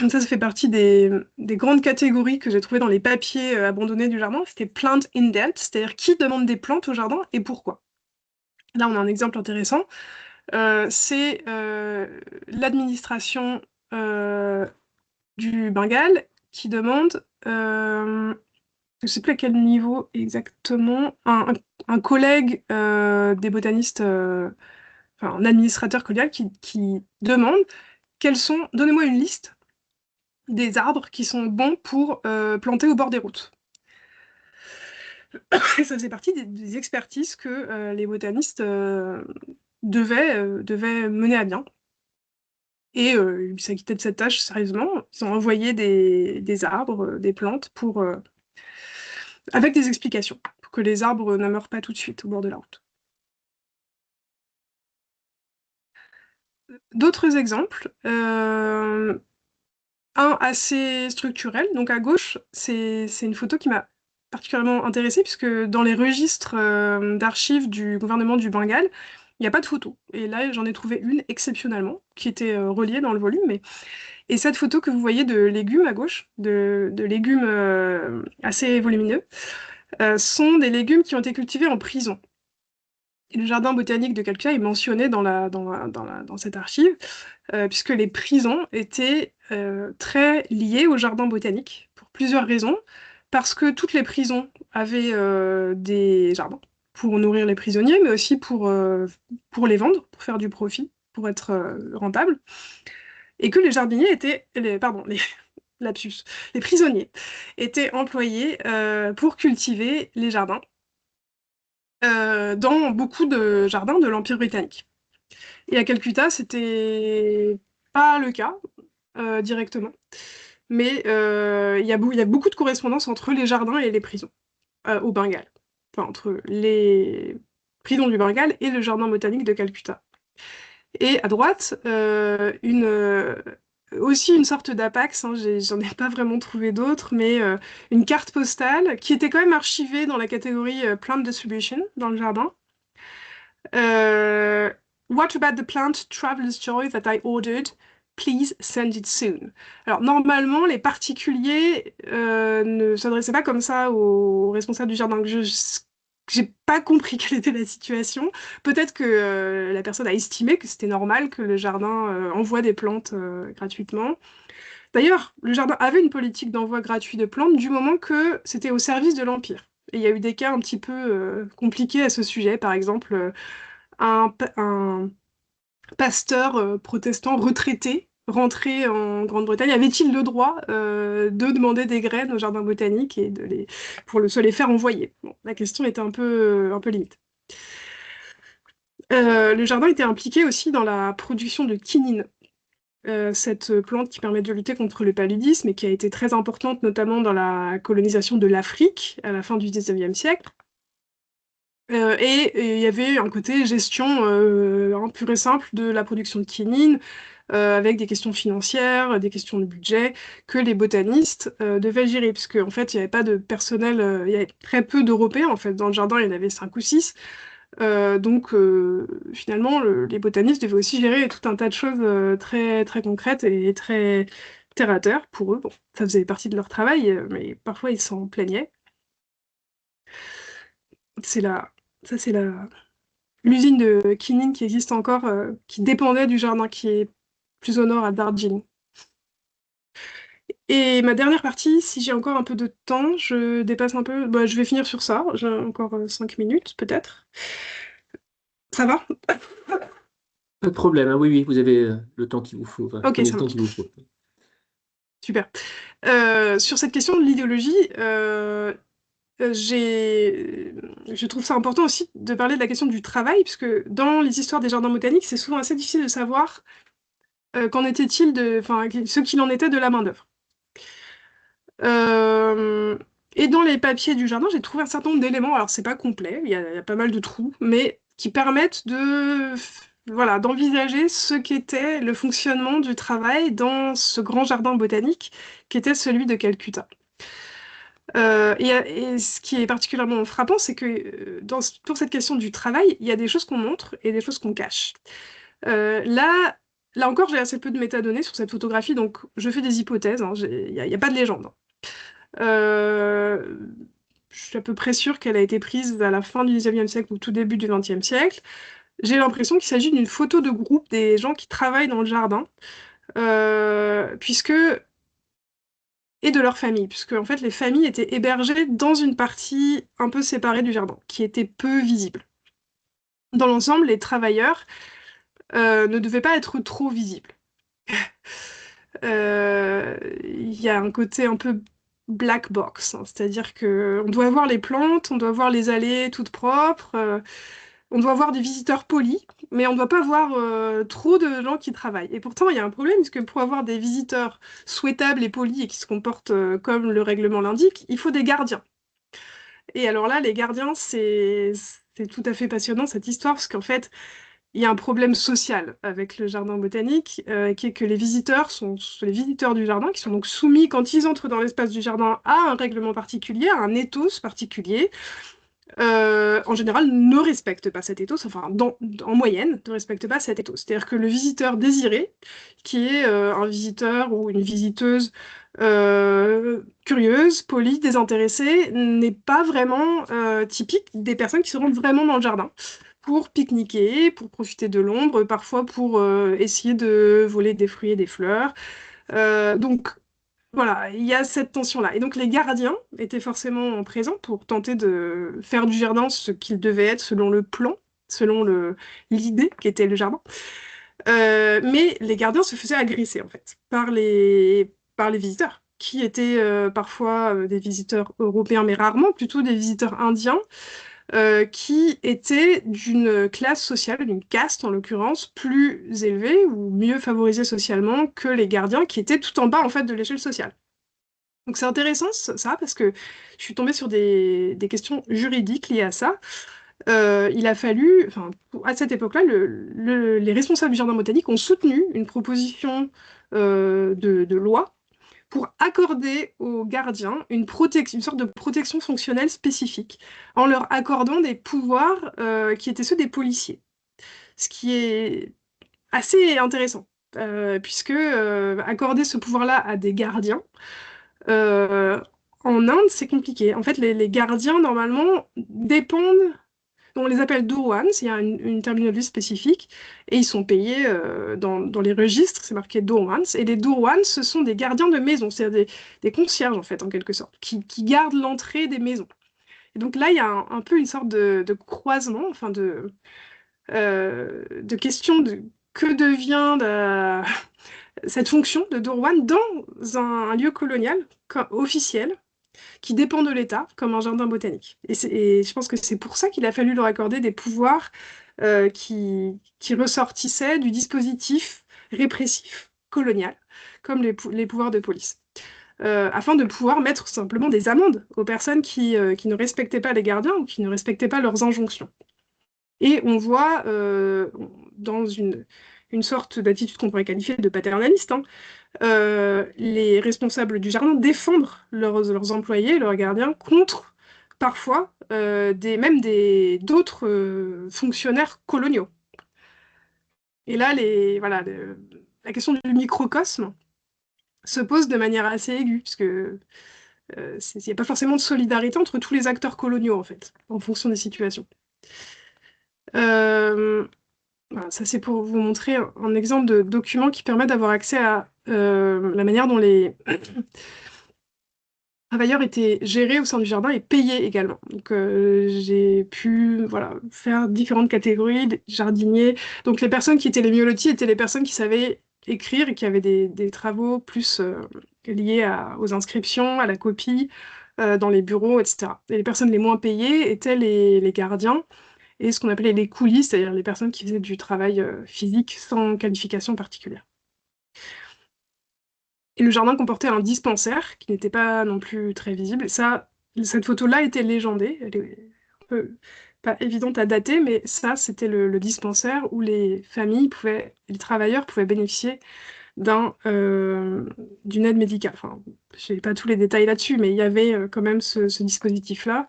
Ça fait partie des grandes catégories que j'ai trouvées dans les papiers abandonnés du jardin. C'était plant indent, c'est-à-dire qui demande des plantes au jardin et pourquoi. Là, on a un exemple intéressant. C'est l'administration du Bengale qui demande, je ne sais plus à quel niveau exactement, un collègue des botanistes, enfin un administrateur collégial qui demande donnez-moi une liste des arbres qui sont bons pour planter au bord des routes. Ça faisait partie des expertises que les botanistes devaient mener à bien. Et ils s'acquittaient de cette tâche sérieusement. Ils ont envoyé des arbres, des plantes avec des explications, pour que les arbres ne meurent pas tout de suite au bord de la route. D'autres exemples, un assez structurel. Donc à gauche, c'est une photo qui m'a particulièrement intéressée, puisque dans les registres d'archives du gouvernement du Bengale, Il n'y a pas de photo. Et là, j'en ai trouvé une exceptionnellement, qui était reliée dans le volume. Et cette photo que vous voyez de légumes à gauche, de légumes assez volumineux, sont des légumes qui ont été cultivés en prison. Et le jardin botanique de Calcutta est mentionné dans cette archive, puisque les prisons étaient très liées au jardin botanique, pour plusieurs raisons. Parce que toutes les prisons avaient des jardins pour nourrir les prisonniers, mais aussi pour les vendre, pour faire du profit, pour être rentable. Et que les jardiniers étaient, pardon, lapsus, les prisonniers étaient employés pour cultiver les jardins dans beaucoup de jardins de l'Empire britannique. Et à Calcutta, c'était pas le cas directement, mais il y a beaucoup de correspondance entre les jardins et les prisons au Bengale, enfin entre les prisons du Bengale et le jardin botanique de Calcutta. Et à droite, aussi une sorte d'apax, hein, j'en ai pas vraiment trouvé d'autres, mais une carte postale qui était quand même archivée dans la catégorie Plant Distribution dans le jardin. What about the plant Traveler's Joy that I ordered? Please send it soon. Alors normalement, les particuliers ne s'adressaient pas comme ça aux responsables du jardin. J'ai pas compris quelle était la situation. Peut-être que la personne a estimé que c'était normal que le jardin envoie des plantes gratuitement. D'ailleurs, le jardin avait une politique d'envoi gratuit de plantes du moment que c'était au service de l'Empire. Et il y a eu des cas un petit peu compliqués à ce sujet. Par exemple, un pasteur protestant retraité rentré en Grande-Bretagne, avait-il le droit de demander des graines au jardin botanique et pour se les faire envoyer? Bon, la question était un peu limite. Le jardin était impliqué aussi dans la production de quinine, cette plante qui permet de lutter contre le paludisme et qui a été très importante notamment dans la colonisation de l'Afrique à la fin du 19e siècle. Et il y avait un côté gestion pure et simple de la production de quinine, avec des questions financières, des questions de budget, que les botanistes devaient gérer, puisque en fait, il n'y avait pas de personnel, il y avait très peu d'Européens, en fait. Dans le jardin, il y en avait 5 ou 6. Donc, finalement, les botanistes devaient aussi gérer tout un tas de choses très, très concrètes et très terre à terre pour eux. Bon, ça faisait partie de leur travail, mais parfois, ils s'en plaignaient. C'est la... Ça, c'est l'usine de quinine qui existe encore, qui dépendait du jardin qui est plus au nord à Darjeeling. Et ma dernière partie, si j'ai encore un peu de temps, je dépasse un peu, bah, je vais finir sur ça, j'ai encore 5 minutes peut-être. Ça va? Pas de problème, hein, oui, oui, vous avez le temps qu'il vous faut. Enfin, Ok, prenez ça le temps marche. qu'il vous faut. Super. Sur cette question de l'idéologie, je trouve ça important aussi de parler de la question du travail, puisque dans les histoires des jardins botaniques, c'est souvent assez difficile de savoir qu'en était-il enfin, ce qu'il en était de la main-d'œuvre. Et dans les papiers du jardin, j'ai trouvé un certain nombre d'éléments. Alors, c'est pas complet, il y a pas mal de trous, mais qui permettent voilà, d'envisager ce qu'était le fonctionnement du travail dans ce grand jardin botanique qui était celui de Calcutta. Et ce qui est particulièrement frappant, c'est que pour cette question du travail, il y a des choses qu'on montre et des choses qu'on cache. Là encore, j'ai assez peu de métadonnées sur cette photographie, donc je fais des hypothèses, hein, il n'y a pas de légende. Euh, je suis à peu près sûre qu'elle a été prise à la fin du 19e siècle ou tout début du 20e siècle. J'ai l'impression qu'il s'agit d'une photo de groupe des gens qui travaillent dans le jardin, puisque et de leur famille, puisque en fait les familles étaient hébergées dans une partie un peu séparée du jardin, qui était peu visible. Dans l'ensemble, les travailleurs ne devaient pas être trop visibles. Il y a un côté un peu black box, hein, c'est-à-dire que on doit voir les plantes, on doit voir les allées toutes propres, on doit voir des visiteurs polis, mais on ne doit pas voir trop de gens qui travaillent. Et pourtant, il y a un problème, puisque pour avoir des visiteurs souhaitables et polis et qui se comportent comme le règlement l'indique, il faut des gardiens. Et alors là, les gardiens, c'est tout à fait passionnant cette histoire, parce qu'en fait, il y a un problème social avec le jardin botanique, qui est que les visiteurs sont les visiteurs du jardin, qui sont donc soumis, quand ils entrent dans l'espace du jardin, à un règlement particulier, à un ethos particulier, en général, ne respectent pas cet ethos, enfin, en moyenne, ne respectent pas cet ethos. C'est-à-dire que le visiteur désiré, qui est un visiteur ou une visiteuse curieuse, polie, désintéressée, n'est pas vraiment typique des personnes qui se rendent vraiment dans le jardin pour pique-niquer, pour profiter de l'ombre, parfois pour essayer de voler des fruits et des fleurs. Donc, voilà, il y a cette tension-là. Et donc les gardiens étaient forcément présents pour tenter de faire du jardin ce qu'il devait être selon le plan, selon l'idée qu'était le jardin. Mais les gardiens se faisaient agresser en fait par les visiteurs, qui étaient parfois des visiteurs européens, mais rarement plutôt des visiteurs indiens, qui étaient d'une classe sociale, d'une caste en l'occurrence, plus élevée ou mieux favorisée socialement que les gardiens qui étaient tout en bas en fait de l'échelle sociale. Donc c'est intéressant ça parce que je suis tombée sur des questions juridiques liées à ça. Il a fallu, enfin, à cette époque-là, les responsables du jardin botanique ont soutenu une proposition de loi pour accorder aux gardiens une sorte de protection fonctionnelle spécifique, en leur accordant des pouvoirs qui étaient ceux des policiers. Ce qui est assez intéressant, puisque accorder ce pouvoir-là à des gardiens, euh, en Inde, c'est compliqué. En fait, les gardiens, normalement, dépendent. On les appelle Durwans, il y a une terminologie spécifique, et ils sont payés dans les registres, c'est marqué Durwans. Et les Durwans, ce sont des gardiens de maison, c'est-à-dire des concierges, en fait, en quelque sorte, qui gardent l'entrée des maisons. Et donc là, il y a un peu une sorte de croisement, enfin de question de que devient cette fonction de Durwan dans un lieu colonial officiel qui dépend de l'État, comme un jardin botanique. Et je pense que c'est pour ça qu'il a fallu leur accorder des pouvoirs qui ressortissaient du dispositif répressif colonial, comme les pouvoirs de police. Afin de pouvoir mettre simplement des amendes aux personnes qui ne respectaient pas les gardiens ou qui ne respectaient pas leurs injonctions. Et on voit dans une sorte d'attitude qu'on pourrait qualifier de paternaliste, hein, les responsables du jardin défendre leurs employés, leurs gardiens, contre parfois même d'autres fonctionnaires coloniaux. Et là, voilà, la question du microcosme se pose de manière assez aiguë, puisque il n'y a pas forcément de solidarité entre tous les acteurs coloniaux, en fait, en fonction des situations. Voilà, ça, c'est pour vous montrer un exemple de document qui permet d'avoir accès à la manière dont les travailleurs étaient gérés au sein du jardin et payés également. Donc, j'ai pu voilà, faire différentes catégories, des jardiniers. Donc, les personnes qui étaient les mieux loties étaient les personnes qui savaient écrire et qui avaient des travaux plus liés aux inscriptions, à la copie, dans les bureaux, etc. Et les personnes les moins payées étaient les gardiens et ce qu'on appelait les coulisses, c'est-à-dire les personnes qui faisaient du travail physique sans qualification particulière. Et le jardin comportait un dispensaire qui n'était pas non plus très visible. Et ça, cette photo-là était légendée. Elle est un peu pas évidente à dater, mais ça, c'était le dispensaire où les familles les travailleurs pouvaient bénéficier d'une aide médicale. Enfin, je n'ai pas tous les détails là-dessus, mais il y avait quand même ce dispositif-là.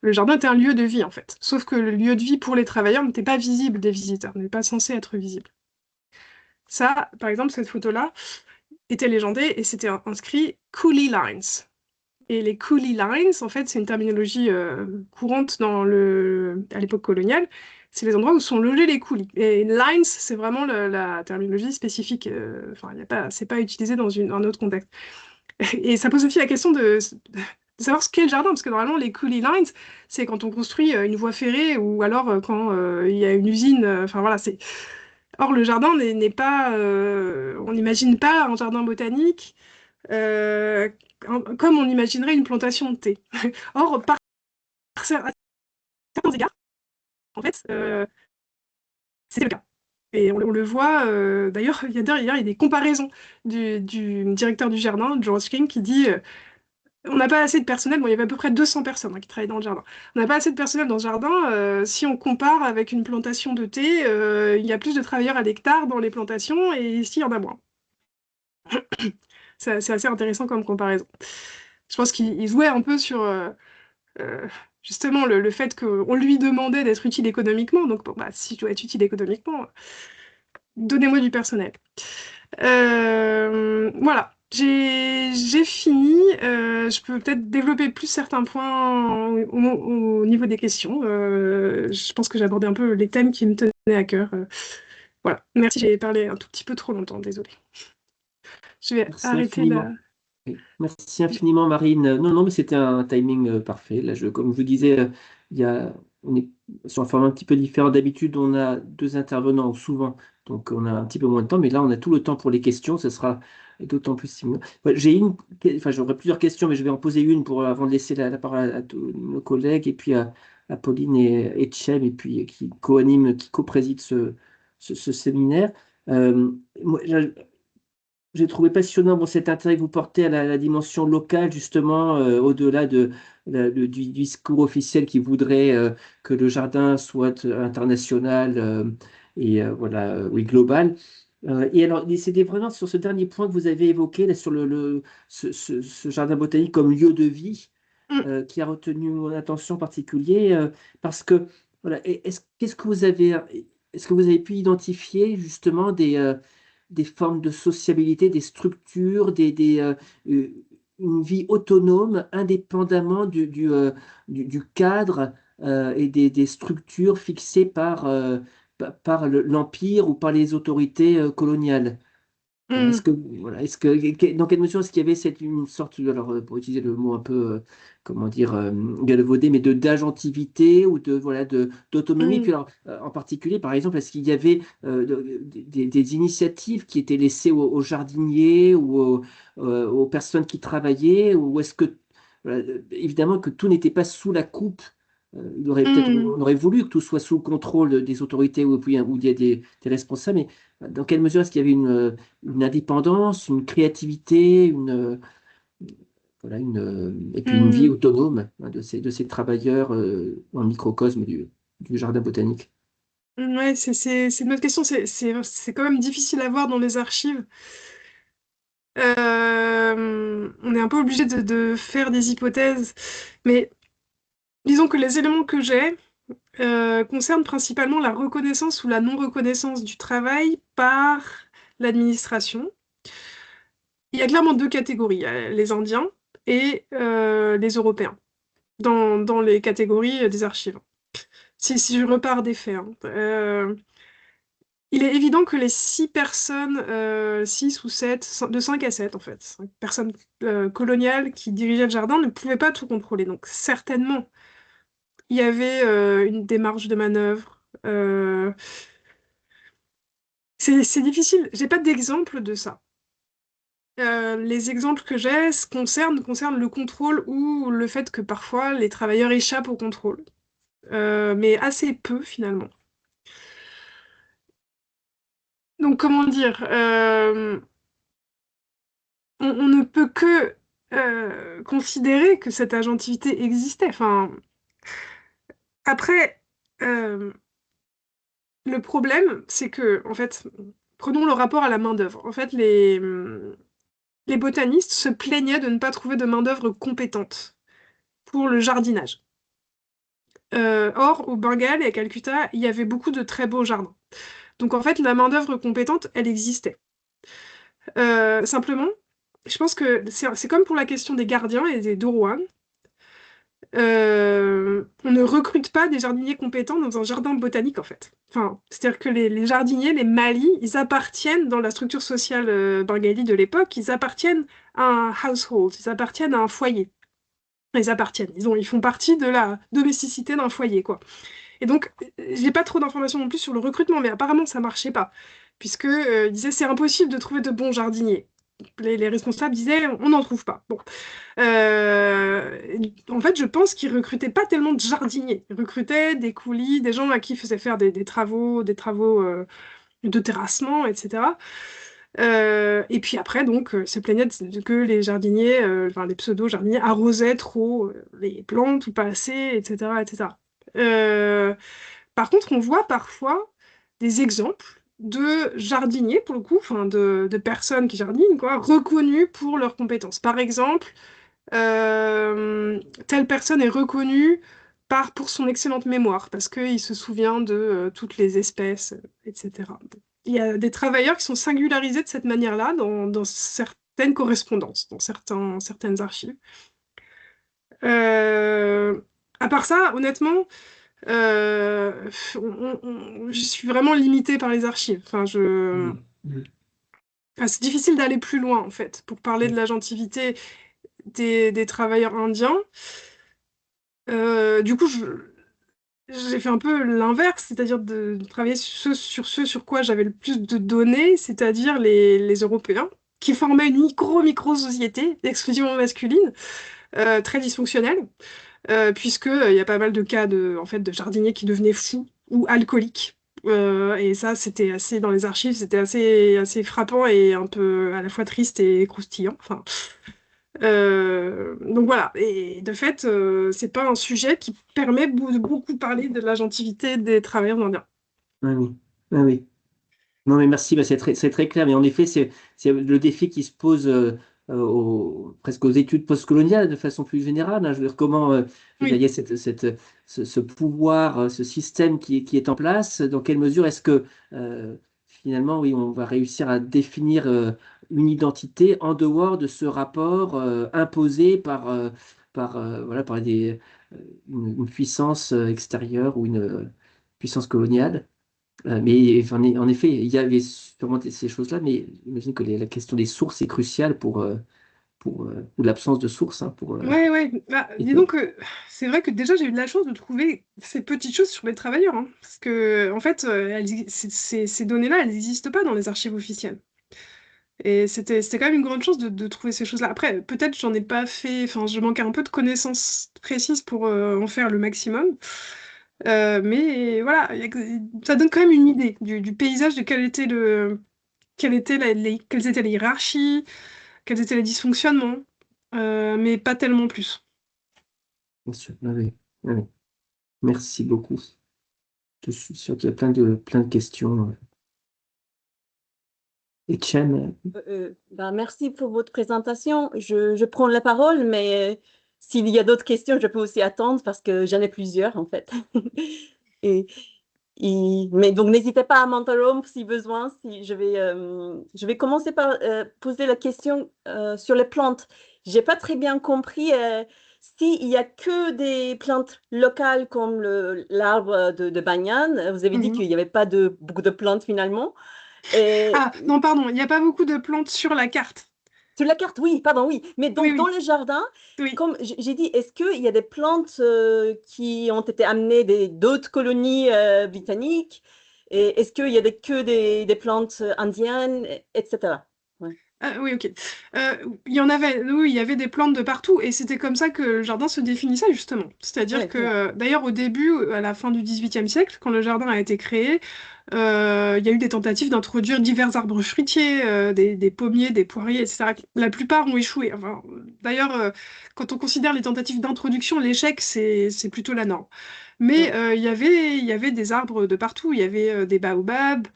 Le jardin était un lieu de vie, en fait. Sauf que le lieu de vie pour les travailleurs n'était pas visible des visiteurs, n'était pas censé être visible. Ça, par exemple, cette photo-là était légendée et c'était inscrit Coolie Lines. Et les Coolie Lines, en fait, c'est une terminologie courante à l'époque coloniale. C'est les endroits où sont logés les coulis. Et lines, c'est vraiment la terminologie spécifique. Enfin, c'est pas utilisé dans un autre contexte. Et ça pose aussi la question de savoir ce qu'est le jardin, parce que normalement, les coolie lines, c'est quand on construit une voie ferrée ou alors quand il y a une usine. Enfin voilà, c'est. Or, le jardin n'est pas. On n'imagine pas un jardin botanique euh, comme on imaginerait une plantation de thé. Or, à certains égards, en fait, c'était le cas. Et on le voit, d'ailleurs, il y a des comparaisons du directeur du jardin, George King, qui dit on n'a pas assez de personnel, bon, il y avait à peu près 200 personnes qui travaillaient dans le jardin. On n'a pas assez de personnel dans le jardin, si on compare avec une plantation de thé, il y a plus de travailleurs à l'hectare dans les plantations, et ici, il y en a moins. C'est assez intéressant comme comparaison. Je pense qu'il jouait un peu sur justement le fait qu'on lui demandait d'être utile économiquement. Donc, bon, bah, si je dois être utile économiquement, donnez-moi du personnel. Voilà, j'ai fini. Je peux peut-être développer plus certains points au niveau des questions. Je pense que j'ai abordé un peu les thèmes qui me tenaient à cœur. Voilà, merci, j'ai parlé un tout petit peu trop longtemps, désolée. Je vais Merci arrêter là. infiniment. Oui, merci infiniment, Marine. Non, non, mais c'était un timing parfait. Là, comme je vous disais, on est sur un format un petit peu différent. D'habitude, on a deux intervenants souvent, donc on a un petit peu moins de temps, mais là, on a tout le temps pour les questions. Ce sera d'autant plus stimulant. Ouais, enfin, j'aurais plusieurs questions, mais je vais en poser une avant de laisser la parole à tous nos collègues, et puis à Pauline et Tchem, et puis qui co-anime, qui co-préside ce séminaire. Moi, j'ai trouvé passionnant cet intérêt que vous portez à la dimension locale, justement, au-delà du discours officiel qui voudrait que le jardin soit international et voilà, oui, global. Et alors, c'était vraiment sur ce dernier point que vous avez évoqué, là, sur ce jardin botanique comme lieu de vie, Mm, qui a retenu mon attention particulière, parce que, voilà, est-ce que vous avez pu identifier justement des formes de sociabilité, des structures, euh, une vie autonome, indépendamment du cadre et des structures fixées par l'Empire ou par les autorités coloniales. Voilà, mm, dans quelle mesure est-ce qu'il y avait une sorte, alors pour utiliser le mot un peu, comment dire, galvaudé, mais d'agentivité ou d'autonomie. Puis mm, alors, en particulier, par exemple, est-ce qu'il y avait des initiatives qui étaient laissées aux jardiniers ou aux personnes qui travaillaient, ou est-ce que, voilà, évidemment, que tout n'était pas sous la coupe. mm. On aurait voulu que tout soit sous le contrôle des autorités où il y a des responsables, mais dans quelle mesure est-ce qu'il y avait une indépendance, une créativité, voilà, et puis une vie Mm. autonome de ces travailleurs dans le microcosme du jardin botanique. Ouais, c'est une autre question. C'est quand même difficile à voir dans les archives. On est un peu obligé de faire des hypothèses, mais disons que les éléments que j'ai concernent principalement la reconnaissance ou la non-reconnaissance du travail par l'administration. Il y a clairement deux catégories, il y a les Indiens et les Européens, dans les catégories des archives. Si je repars des faits, hein. Il est évident que les 6 personnes, 6 ou 7, de 5 à 7 en fait, 5 personnes coloniales qui dirigeaient le jardin ne pouvaient pas tout contrôler. Donc certainement, il y avait une démarche de manœuvre. C'est difficile, j'ai pas d'exemple de ça. Les exemples que j'ai concernent le contrôle ou le fait que parfois les travailleurs échappent au contrôle. Mais assez peu finalement. Donc comment dire, on ne peut que considérer que cette agentivité existait. Enfin, après, euh, le problème, c'est que, en fait, prenons le rapport à la main-d'œuvre. En fait, les botanistes se plaignaient de ne pas trouver de main-d'œuvre compétente pour le jardinage. Or, au Bengale et à Calcutta, il y avait beaucoup de très beaux jardins. Donc, en fait, la main-d'œuvre compétente, elle existait. Simplement, je pense que c'est comme pour la question des gardiens et des dourouans. On ne recrute pas des jardiniers compétents dans un jardin botanique, en fait. Enfin, c'est-à-dire que les jardiniers, les malis, ils appartiennent dans la structure sociale bengali de l'époque, ils appartiennent à un household, ils appartiennent à un foyer. Ils font partie de la domesticité d'un foyer, quoi. Et donc, j'ai pas trop d'informations non plus sur le recrutement, mais apparemment ça marchait pas, puisque ils disaient c'est impossible de trouver de bons jardiniers. Les responsables disaient on n'en trouve pas. Bon. En fait, je pense qu'ils recrutaient pas tellement de jardiniers. Ils recrutaient des coulis, des gens à qui ils faisaient faire des travaux de terrassement, etc. Et puis après, donc, se plaignaient que les jardiniers, enfin les pseudo-jardiniers, arrosaient trop les plantes ou pas assez, etc., etc. Euh, Par contre, on voit parfois des exemples de jardiniers, pour le coup, enfin de personnes qui jardinent, quoi, reconnues pour leurs compétences. Par exemple, telle personne est reconnue part pour son excellente mémoire, parce qu'il se souvient de toutes les espèces, etc. Il y a des travailleurs qui sont singularisés de cette manière-là dans certaines correspondances, dans certaines archives. À part ça, honnêtement, je suis vraiment limitée par les archives. Enfin, c'est difficile d'aller plus loin, en fait, pour parler de l'agentivité des travailleurs indiens. Du coup, j'ai fait un peu l'inverse, c'est-à-dire de travailler sur ce sur quoi j'avais le plus de données, c'est-à-dire les Européens, qui formaient une micro-société exclusivement masculine, très dysfonctionnelle, puisque il y a pas mal de cas en fait, de jardiniers qui devenaient fous ou alcooliques. Et ça, c'était assez, dans les archives, c'était assez frappant et un peu à la fois triste et croustillant. Enfin, donc voilà, et de fait, c'est pas un sujet qui permet de beaucoup parler de l'agentivité des travailleurs indiens. Ah oui, ah oui. Non, mais merci, bah, c'est très clair. Mais en effet, c'est le défi qui se pose presque aux études postcoloniales de façon plus générale, hein. Je veux dire, comment je veux dire, il Oui, y a ce pouvoir, ce système qui est en place. Dans quelle mesure est-ce que finalement, oui, on va réussir à définir une identité en dehors de ce rapport imposé voilà, par une puissance extérieure ou une puissance coloniale? Mais enfin, en effet, il y avait sûrement ces choses-là, mais j'imagine que la question des sources est cruciale ou l'absence de sources, hein, pour ouais, ouais. Bah, disons écrire. que c'est vrai que déjà j'ai eu de la chance de trouver ces petites choses sur les travailleurs, hein, parce que en fait, ces données-là, elles n'existent pas dans les archives officielles. Et c'était quand même une grande chance de trouver ces choses-là. Après, peut-être j'en ai pas fait, enfin, je manquais un peu de connaissances précises pour en faire le maximum. Mais voilà, ça donne quand même une idée du paysage, de quelles étaient les hiérarchies, quels étaient les dysfonctionnements, mais pas tellement plus. Bien sûr. Ah oui. Ah oui. Merci beaucoup. Je suis sûr qu'il y a plein de questions. Etienne, Ben, merci pour votre présentation. Je prends la parole, mais s'il y a d'autres questions, je peux aussi attendre parce que j'en ai plusieurs en fait. Et, mais donc, n'hésitez pas à m'interrompre si besoin. Je vais commencer par poser la question sur les plantes. J'ai pas très bien compris s'il y a que des plantes locales comme l'arbre de banyan. Vous avez dit Mhm. qu'il n'y avait pas beaucoup de plantes finalement. Et Ah, non, pardon, il n'y a pas beaucoup de plantes sur la carte. sur la carte, oui, pardon, oui. Mais Oui, donc, dans oui, le jardin, oui. comme j'ai dit, est-ce qu'il y a des plantes qui ont été amenées d'autres colonies britanniques? Et est-ce qu'il y a que des plantes indiennes, etc. Ouais. Ah, oui, ok. Il y en avait, oui, il y avait des plantes de partout, et c'était comme ça que le jardin se définissait, justement. C'est-à-dire Ouais, que, ouais. d'ailleurs, au début, à la fin du XVIIIe siècle, quand le jardin a été créé, il y a eu des tentatives d'introduire divers arbres fruitiers, des pommiers, des poiriers, etc. La plupart ont échoué. Enfin, d'ailleurs, quand on considère les tentatives d'introduction, l'échec, c'est plutôt la norme. Mais Ouais. il y avait des arbres de partout. Il y avait des baobabs,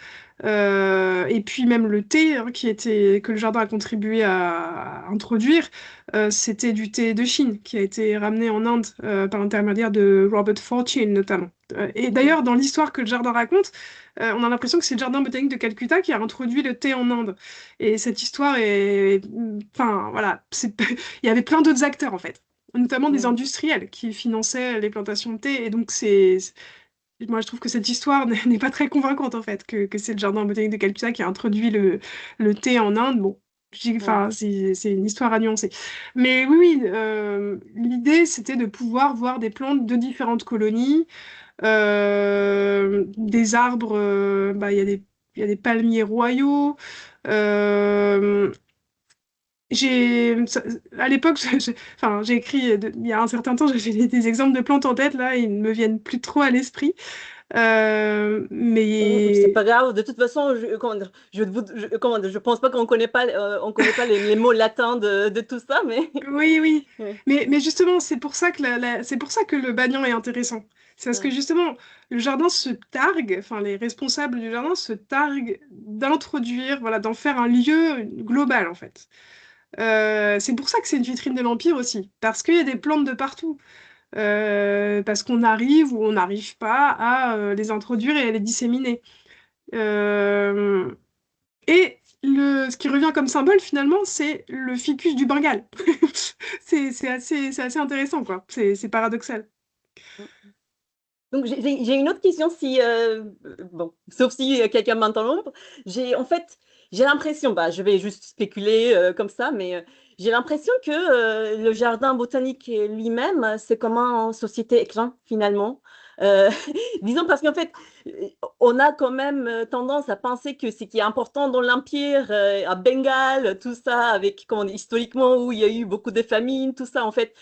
et puis même le thé, hein, que le jardin a contribué à introduire. C'était du thé de Chine qui a été ramené en Inde par l'intermédiaire de Robert Fortune notamment. Et Mm. d'ailleurs, dans l'histoire que le jardin raconte, on a l'impression que c'est le jardin botanique de Calcutta qui a introduit le thé en Inde. Et cette histoire enfin voilà, il y avait plein d'autres acteurs en fait, notamment des Ouais. industriels qui finançaient les plantations de thé. Et donc moi je trouve que cette histoire n'est pas très convaincante en fait, que c'est le jardin botanique de Calcutta qui a introduit le thé en Inde. Bon. Ouais. Enfin, c'est une histoire à nuancer. Mais oui, oui, l'idée, c'était de pouvoir voir des plantes de différentes colonies, des arbres, bah, il y a des palmiers royaux. euh, à l'époque, enfin, j'ai écrit, il y a un certain temps, j'ai des exemples de plantes en tête, là, ils ne me viennent plus trop à l'esprit. C'est Mais pas grave, de toute façon, comment dire, comment dire, je pense pas on connaît pas les mots latins de tout ça, mais oui, oui. ouais. Mais justement, c'est pour ça que c'est pour ça que le Bagnan est intéressant. C'est parce que Ouais. justement, le jardin se targue, enfin les responsables du jardin se targuent d'introduire, voilà, d'en faire un lieu global en fait. C'est pour ça que c'est une vitrine de l'Empire aussi, parce qu'il y a des plantes de partout. parce qu'on arrive ou on n'arrive pas à les introduire et à les disséminer. Euh, et ce qui revient comme symbole, finalement, c'est le ficus du Bengale. C'est assez intéressant, quoi. C'est paradoxal. Donc, j'ai une autre question, si, bon, sauf si quelqu'un m'interrompt. En fait, j'ai l'impression, bah, je vais juste spéculer comme ça, mais j'ai l'impression que le jardin botanique lui-même, c'est comme une société écran, finalement. Euh, disons parce qu'en fait, on a quand même tendance à penser que ce qui est important dans l'Empire, à Bengale, tout ça, avec, comment on dit, historiquement, où il y a eu beaucoup de famines, tout ça, en fait.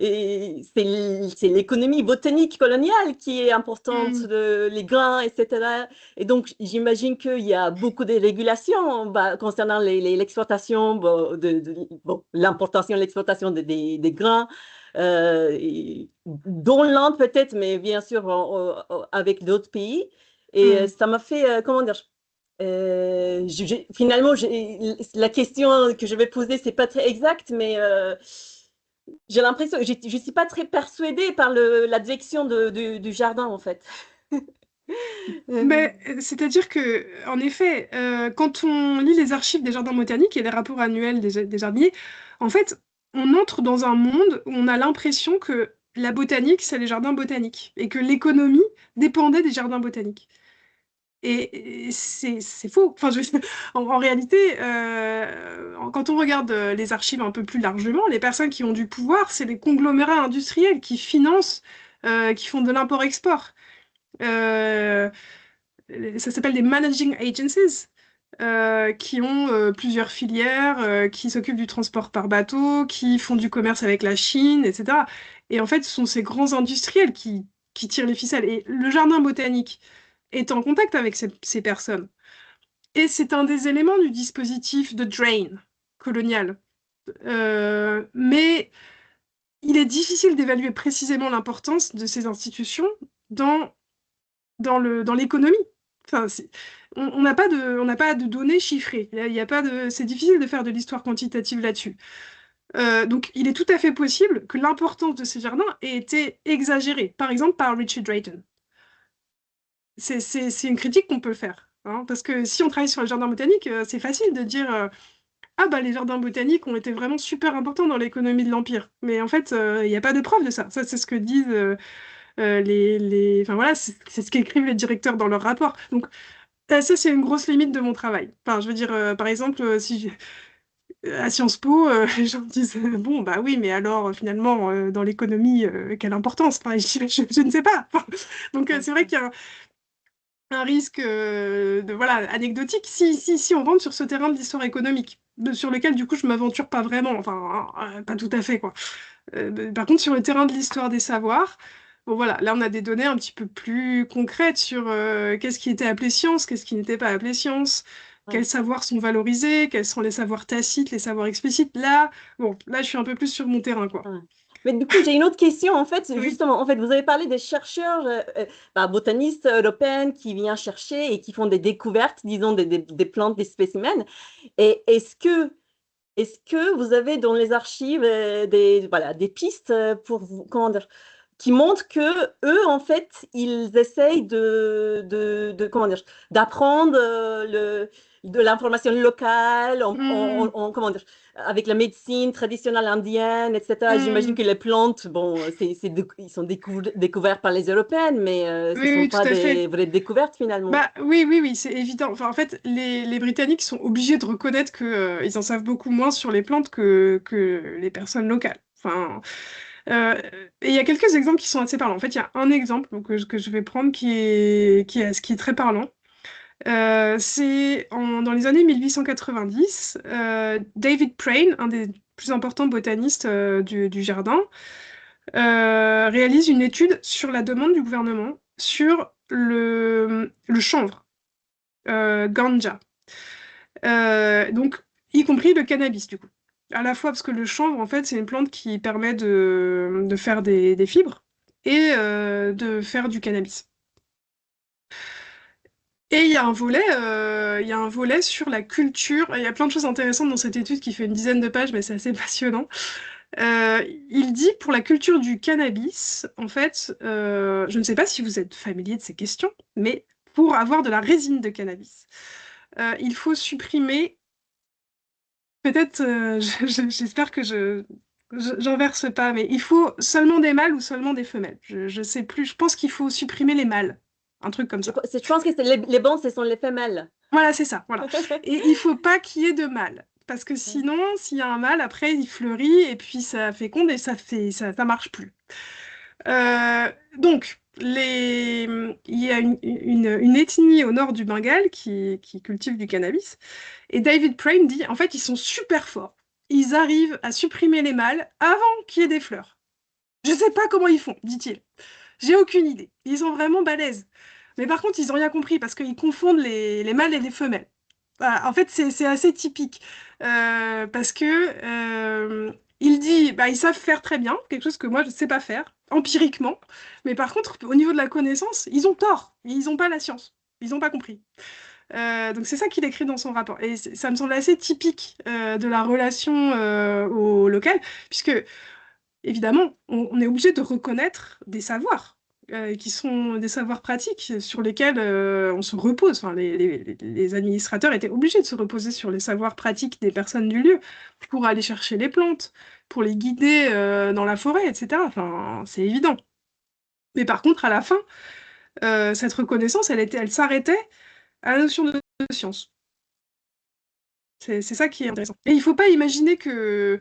Et c'est l'économie botanique coloniale qui est importante, Mm. les grains, etc. Et donc, j'imagine qu'il y a beaucoup de régulations bah, concernant l'exploitation, bon, bon, l'importation et l'exploitation des grains, dont l'Inde peut-être, mais bien sûr avec d'autres pays. Et Mm. ça m'a fait, comment dire, finalement, la question que je vais poser, c'est pas très exact, mais j'ai l'impression, je ne suis pas très persuadée par la direction du jardin, en fait. Mais c'est-à-dire que, en effet, quand on lit les archives des jardins botaniques et les rapports annuels des jardiniers, en fait, on entre dans un monde où on a l'impression que la botanique, c'est les jardins botaniques et que l'économie dépendait des jardins botaniques. Et c'est faux. Enfin, en réalité, quand on regarde les archives un peu plus largement, les personnes qui ont du pouvoir, c'est les conglomérats industriels qui financent, qui font de l'import-export. Euh, Ça s'appelle des managing agencies, qui ont plusieurs filières, qui s'occupent du transport par bateau, qui font du commerce avec la Chine, etc. Et en fait, ce sont ces grands industriels qui tirent les ficelles. Et le jardin botanique est en contact avec ces personnes. Et c'est un des éléments du dispositif de drain colonial. Mais il est difficile d'évaluer précisément l'importance de ces institutions dans dans l'économie. Enfin, on n'a pas de données chiffrées. Il y a pas de, c'est difficile de faire de l'histoire quantitative là-dessus. Donc, il est tout à fait possible que l'importance de ces jardins ait été exagérée, par exemple par Richard Drayton. C'est une critique qu'on peut faire, hein, parce que si on travaille sur les jardins botaniques, c'est facile de dire ah bah les jardins botaniques ont été vraiment super importants dans l'économie de l'Empire. Mais en fait, il n'y a pas de preuve de ça. Ça, c'est ce que disent enfin voilà, c'est ce qu'écrivent les directeurs dans leur rapport. Donc ça, c'est une grosse limite de mon travail. Enfin, je veux dire, par exemple, si à Sciences Po, les gens me disent, bon, bah oui, mais alors, finalement, dans l'économie, quelle importance? Enfin, je ne sais pas. Enfin, donc, c'est vrai qu'il y a un risque de, voilà, anecdotique si on rentre sur ce terrain de l'histoire économique, sur lequel, du coup, je m'aventure pas vraiment. Enfin, pas tout à fait, quoi. Par contre, sur le terrain de l'histoire des savoirs, bon voilà, là on a des données un petit peu plus concrètes sur qu'est-ce qui était appelé science, qu'est-ce qui n'était pas appelé science, Ouais, quels savoirs sont valorisés, quels sont les savoirs tacites, les savoirs explicites. Là, bon, là je suis un peu plus sur mon terrain, quoi. ouais. Mais du coup, j'ai une autre question. En fait, Oui. justement, en fait, vous avez parlé des chercheurs, bah, botanistes européens qui viennent chercher et qui font des découvertes, disons, des plantes, des spécimens. Et est-ce que vous avez dans les archives voilà, des pistes pour vous, comment dire, qui montrent que eux, en fait, ils essayent comment dire, d'apprendre de l'information locale, Hmm, comment dire, avec la médecine traditionnelle indienne, etc. J'imagine hmm. que les plantes, bon, ils sont découverts par les Européennes, mais ce ne Oui, sont oui, pas tout à des fait. vraies découvertes finalement. Bah oui, oui, oui, c'est évident. Enfin, en fait, les Britanniques sont obligés de reconnaître que, ils en savent beaucoup moins sur les plantes que les personnes locales. Enfin, Euh, et il y a quelques exemples qui sont assez parlants. En fait, il y a un exemple donc, que je vais prendre qui est très parlant. Dans les années 1890, David Crane, un des plus importants botanistes du jardin, réalise une étude sur la demande du gouvernement sur le chanvre, ganja. Donc, y compris le cannabis, du coup. À la fois parce que le chanvre, en fait, c'est une plante qui permet de faire des fibres et de faire du cannabis. Et il y a un volet sur la culture. Il y a plein de choses intéressantes dans cette étude qui fait une dizaine de pages, mais c'est assez passionnant. Il dit pour la culture du cannabis, en fait, je ne sais pas si vous êtes familier de ces questions, mais pour avoir de la résine de cannabis, il faut supprimer, peut-être, j'espère que j'inverse pas, mais il faut seulement des mâles ou seulement des femelles. Je sais plus, je pense qu'il faut supprimer les mâles, un truc comme ça. Je pense que les bons, ce sont les femelles. Voilà, c'est ça, voilà. Et il faut pas qu'il y ait de mâle. Parce que sinon, s'il y a un mâle, après, il fleurit et puis ça féconde et ça marche plus. Donc, il y a une ethnie au nord du Bengale qui cultive du cannabis. Et David Prame dit, en fait, ils sont super forts. Ils arrivent à supprimer les mâles avant qu'il y ait des fleurs. Je sais pas comment ils font, dit-il. J'ai aucune idée. Ils sont vraiment balèzes. Mais par contre, ils n'ont rien compris parce qu'ils confondent les mâles et les femelles. Voilà, en fait, c'est assez typique. Parce que il dit, bah, ils savent faire très bien, quelque chose que moi, je ne sais pas faire, empiriquement. Mais par contre, au niveau de la connaissance, ils ont tort. Ils n'ont pas la science. Ils n'ont pas compris. Donc c'est ça qu'il écrit dans son rapport. Et ça me semble assez typique de la relation au local, puisque évidemment, on est obligé de reconnaître des savoirs qui sont des savoirs pratiques sur lesquels on se repose. Enfin, les administrateurs étaient obligés de se reposer sur les savoirs pratiques des personnes du lieu pour aller chercher les plantes, pour les guider dans la forêt, etc. Enfin, c'est évident. Mais par contre, à la fin, cette reconnaissance, elle s'arrêtait à la notion de science. C'est ça qui est intéressant. Et il ne faut pas imaginer que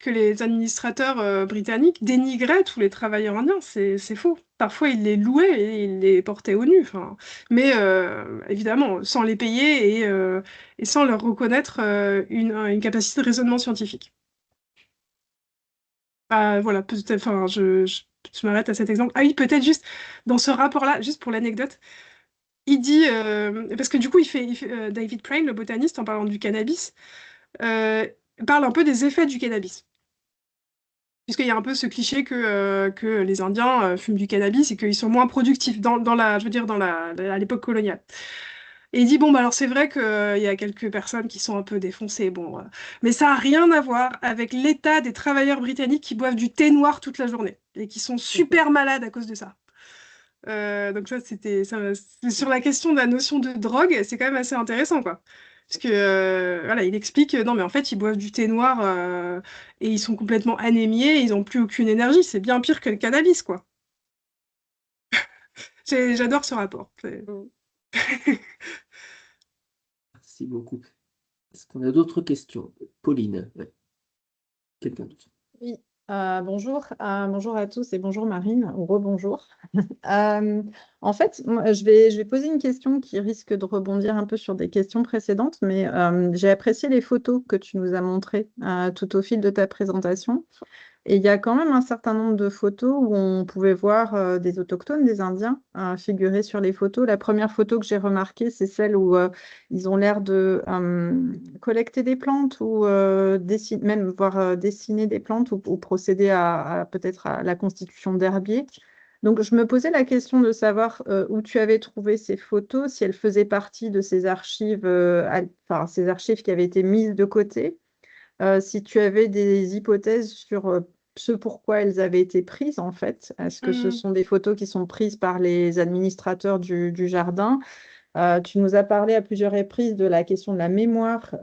les administrateurs britanniques dénigraient tous les travailleurs indiens. C'est faux. Parfois, ils les louaient et ils les portaient au nu. Enfin, mais évidemment, sans les payer et sans leur reconnaître une capacité de raisonnement scientifique. Voilà, peut-être, enfin, je m'arrête à cet exemple. Ah oui, peut-être juste dans ce rapport-là, juste pour l'anecdote, il dit, parce que du coup, David Prame, le botaniste, en parlant du cannabis, euh, parle un peu des effets du cannabis. Puisqu'il y a un peu ce cliché que les Indiens fument du cannabis et qu'ils sont moins productifs je veux dire, à l'époque coloniale. Et il dit, bon, bah alors c'est vrai qu'il y a quelques personnes qui sont un peu défoncées, bon, mais ça n'a rien à voir avec l'état des travailleurs britanniques qui boivent du thé noir toute la journée et qui sont super malades à cause de ça. Donc sur la question de la notion de drogue, c'est quand même assez intéressant, quoi. Parce que voilà, il explique non mais en fait ils boivent du thé noir et ils sont complètement anémiés, ils n'ont plus aucune énergie, c'est bien pire que le cannabis, quoi. J'adore ce rapport. Mm. Merci beaucoup. Est-ce qu'on a d'autres questions? Pauline, ouais. Quelqu'un d'autre? Oui, bonjour, bonjour à tous et bonjour Marine, ou rebonjour. Euh, En fait, moi, je vais poser une question qui risque de rebondir un peu sur des questions précédentes, mais j'ai apprécié les photos que tu nous as montrées tout au fil de ta présentation. Et il y a quand même un certain nombre de photos où on pouvait voir des autochtones, des Indiens, figurer sur les photos. La première photo que j'ai remarquée, c'est celle où ils ont l'air de collecter des plantes ou même voir dessiner des plantes ou procéder peut-être à la constitution d'herbiers. Donc, je me posais la question de savoir où tu avais trouvé ces photos, si elles faisaient partie de ces archives, enfin, ces archives qui avaient été mises de côté, si tu avais des hypothèses sur ce pourquoi elles avaient été prises, en fait. Est-ce que ce Hmm. sont des photos qui sont prises par les administrateurs du jardin? Tu nous as parlé à plusieurs reprises de la question de la mémoire,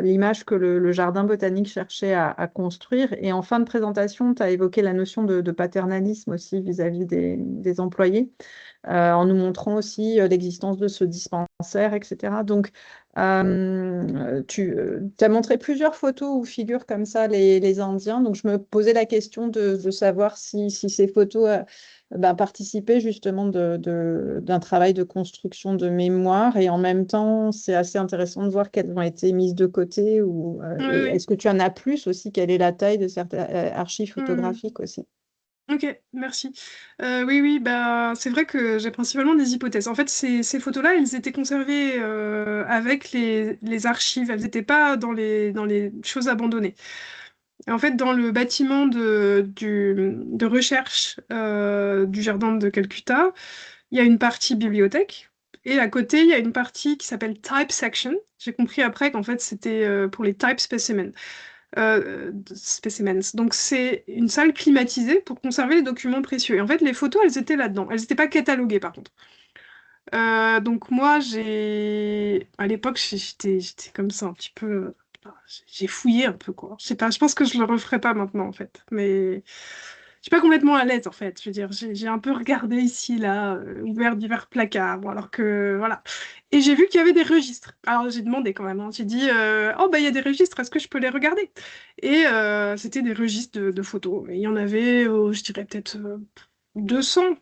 l'image que le jardin botanique cherchait à construire. Et en fin de présentation, tu as évoqué la notion de paternalisme aussi vis-à-vis des employés, en nous montrant aussi l'existence de ce dispensaire, etc. Donc, tu as montré plusieurs photos où figurent comme ça les Indiens. Donc, je me posais la question de savoir si ces photos participaient justement d'un travail de construction de mémoire. Et en même temps, c'est assez intéressant de voir qu'elles ont été mises de côté. Oui, Et oui. est-ce que tu en as plus aussi? Quelle est la taille de certaines archives Hmm. photographiques aussi? Ok, merci. Oui, oui, bah, c'est vrai que j'ai principalement des hypothèses. En fait, ces photos-là, elles étaient conservées avec les archives. Elles n'étaient pas dans les choses abandonnées. Et en fait, dans le bâtiment de recherche du jardin de Calcutta, il y a une partie bibliothèque. Et à côté, il y a une partie qui s'appelle Type Section. J'ai compris après qu'en fait, c'était pour les type specimens. Specimens. Donc c'est une salle climatisée pour conserver les documents précieux. Et en fait, les photos, elles étaient là-dedans. Elles n'étaient pas cataloguées, par contre. Donc moi, à l'époque, j'étais comme ça, un petit peu... J'ai fouillé un peu, quoi. Je sais pas, je pense que je le referai pas maintenant, en fait. Mais je suis pas complètement à l'aise, en fait. Je veux dire, j'ai un peu regardé ici, là, ouvert divers placards, bon, alors que, voilà. Et j'ai vu qu'il y avait des registres. Alors j'ai demandé quand même, hein. J'ai dit, oh, bah, il y a des registres, est-ce que je peux les regarder? Et c'était des registres de photos. Et il y en avait, je dirais peut-être 200,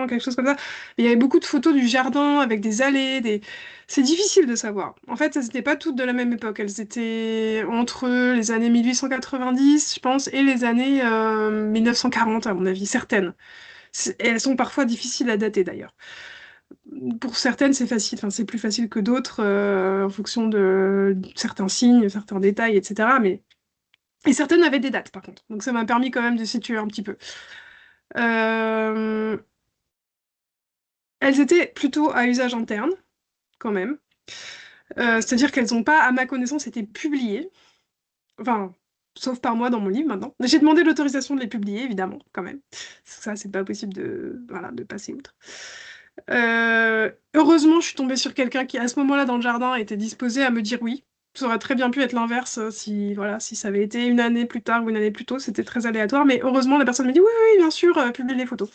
quelque chose comme ça. Il y avait beaucoup de photos du jardin avec des allées, c'est difficile de savoir. En fait, elles n'étaient pas toutes de la même époque. Elles étaient entre les années 1890, je pense, et les années 1940, à mon avis, certaines. Et elles sont parfois difficiles à dater, d'ailleurs. Pour certaines, c'est facile, enfin, c'est plus facile que d'autres en fonction de certains signes, certains détails, etc. Et certaines avaient des dates, par contre. Donc ça m'a permis quand même de situer un petit peu. Euh, Elles étaient plutôt à usage interne, quand même. C'est-à-dire qu'elles n'ont pas, à ma connaissance, été publiées. Enfin, sauf par moi dans mon livre maintenant. J'ai demandé l'autorisation de les publier, évidemment, quand même. Ça, c'est pas possible voilà, de passer outre. Heureusement, je suis tombée sur quelqu'un qui, à ce moment-là, dans le jardin, était disposé à me dire oui. Ça aurait très bien pu être l'inverse si, voilà, si ça avait été une année plus tard ou une année plus tôt. C'était très aléatoire. Mais heureusement, la personne me dit oui, oui, bien sûr, publie les photos.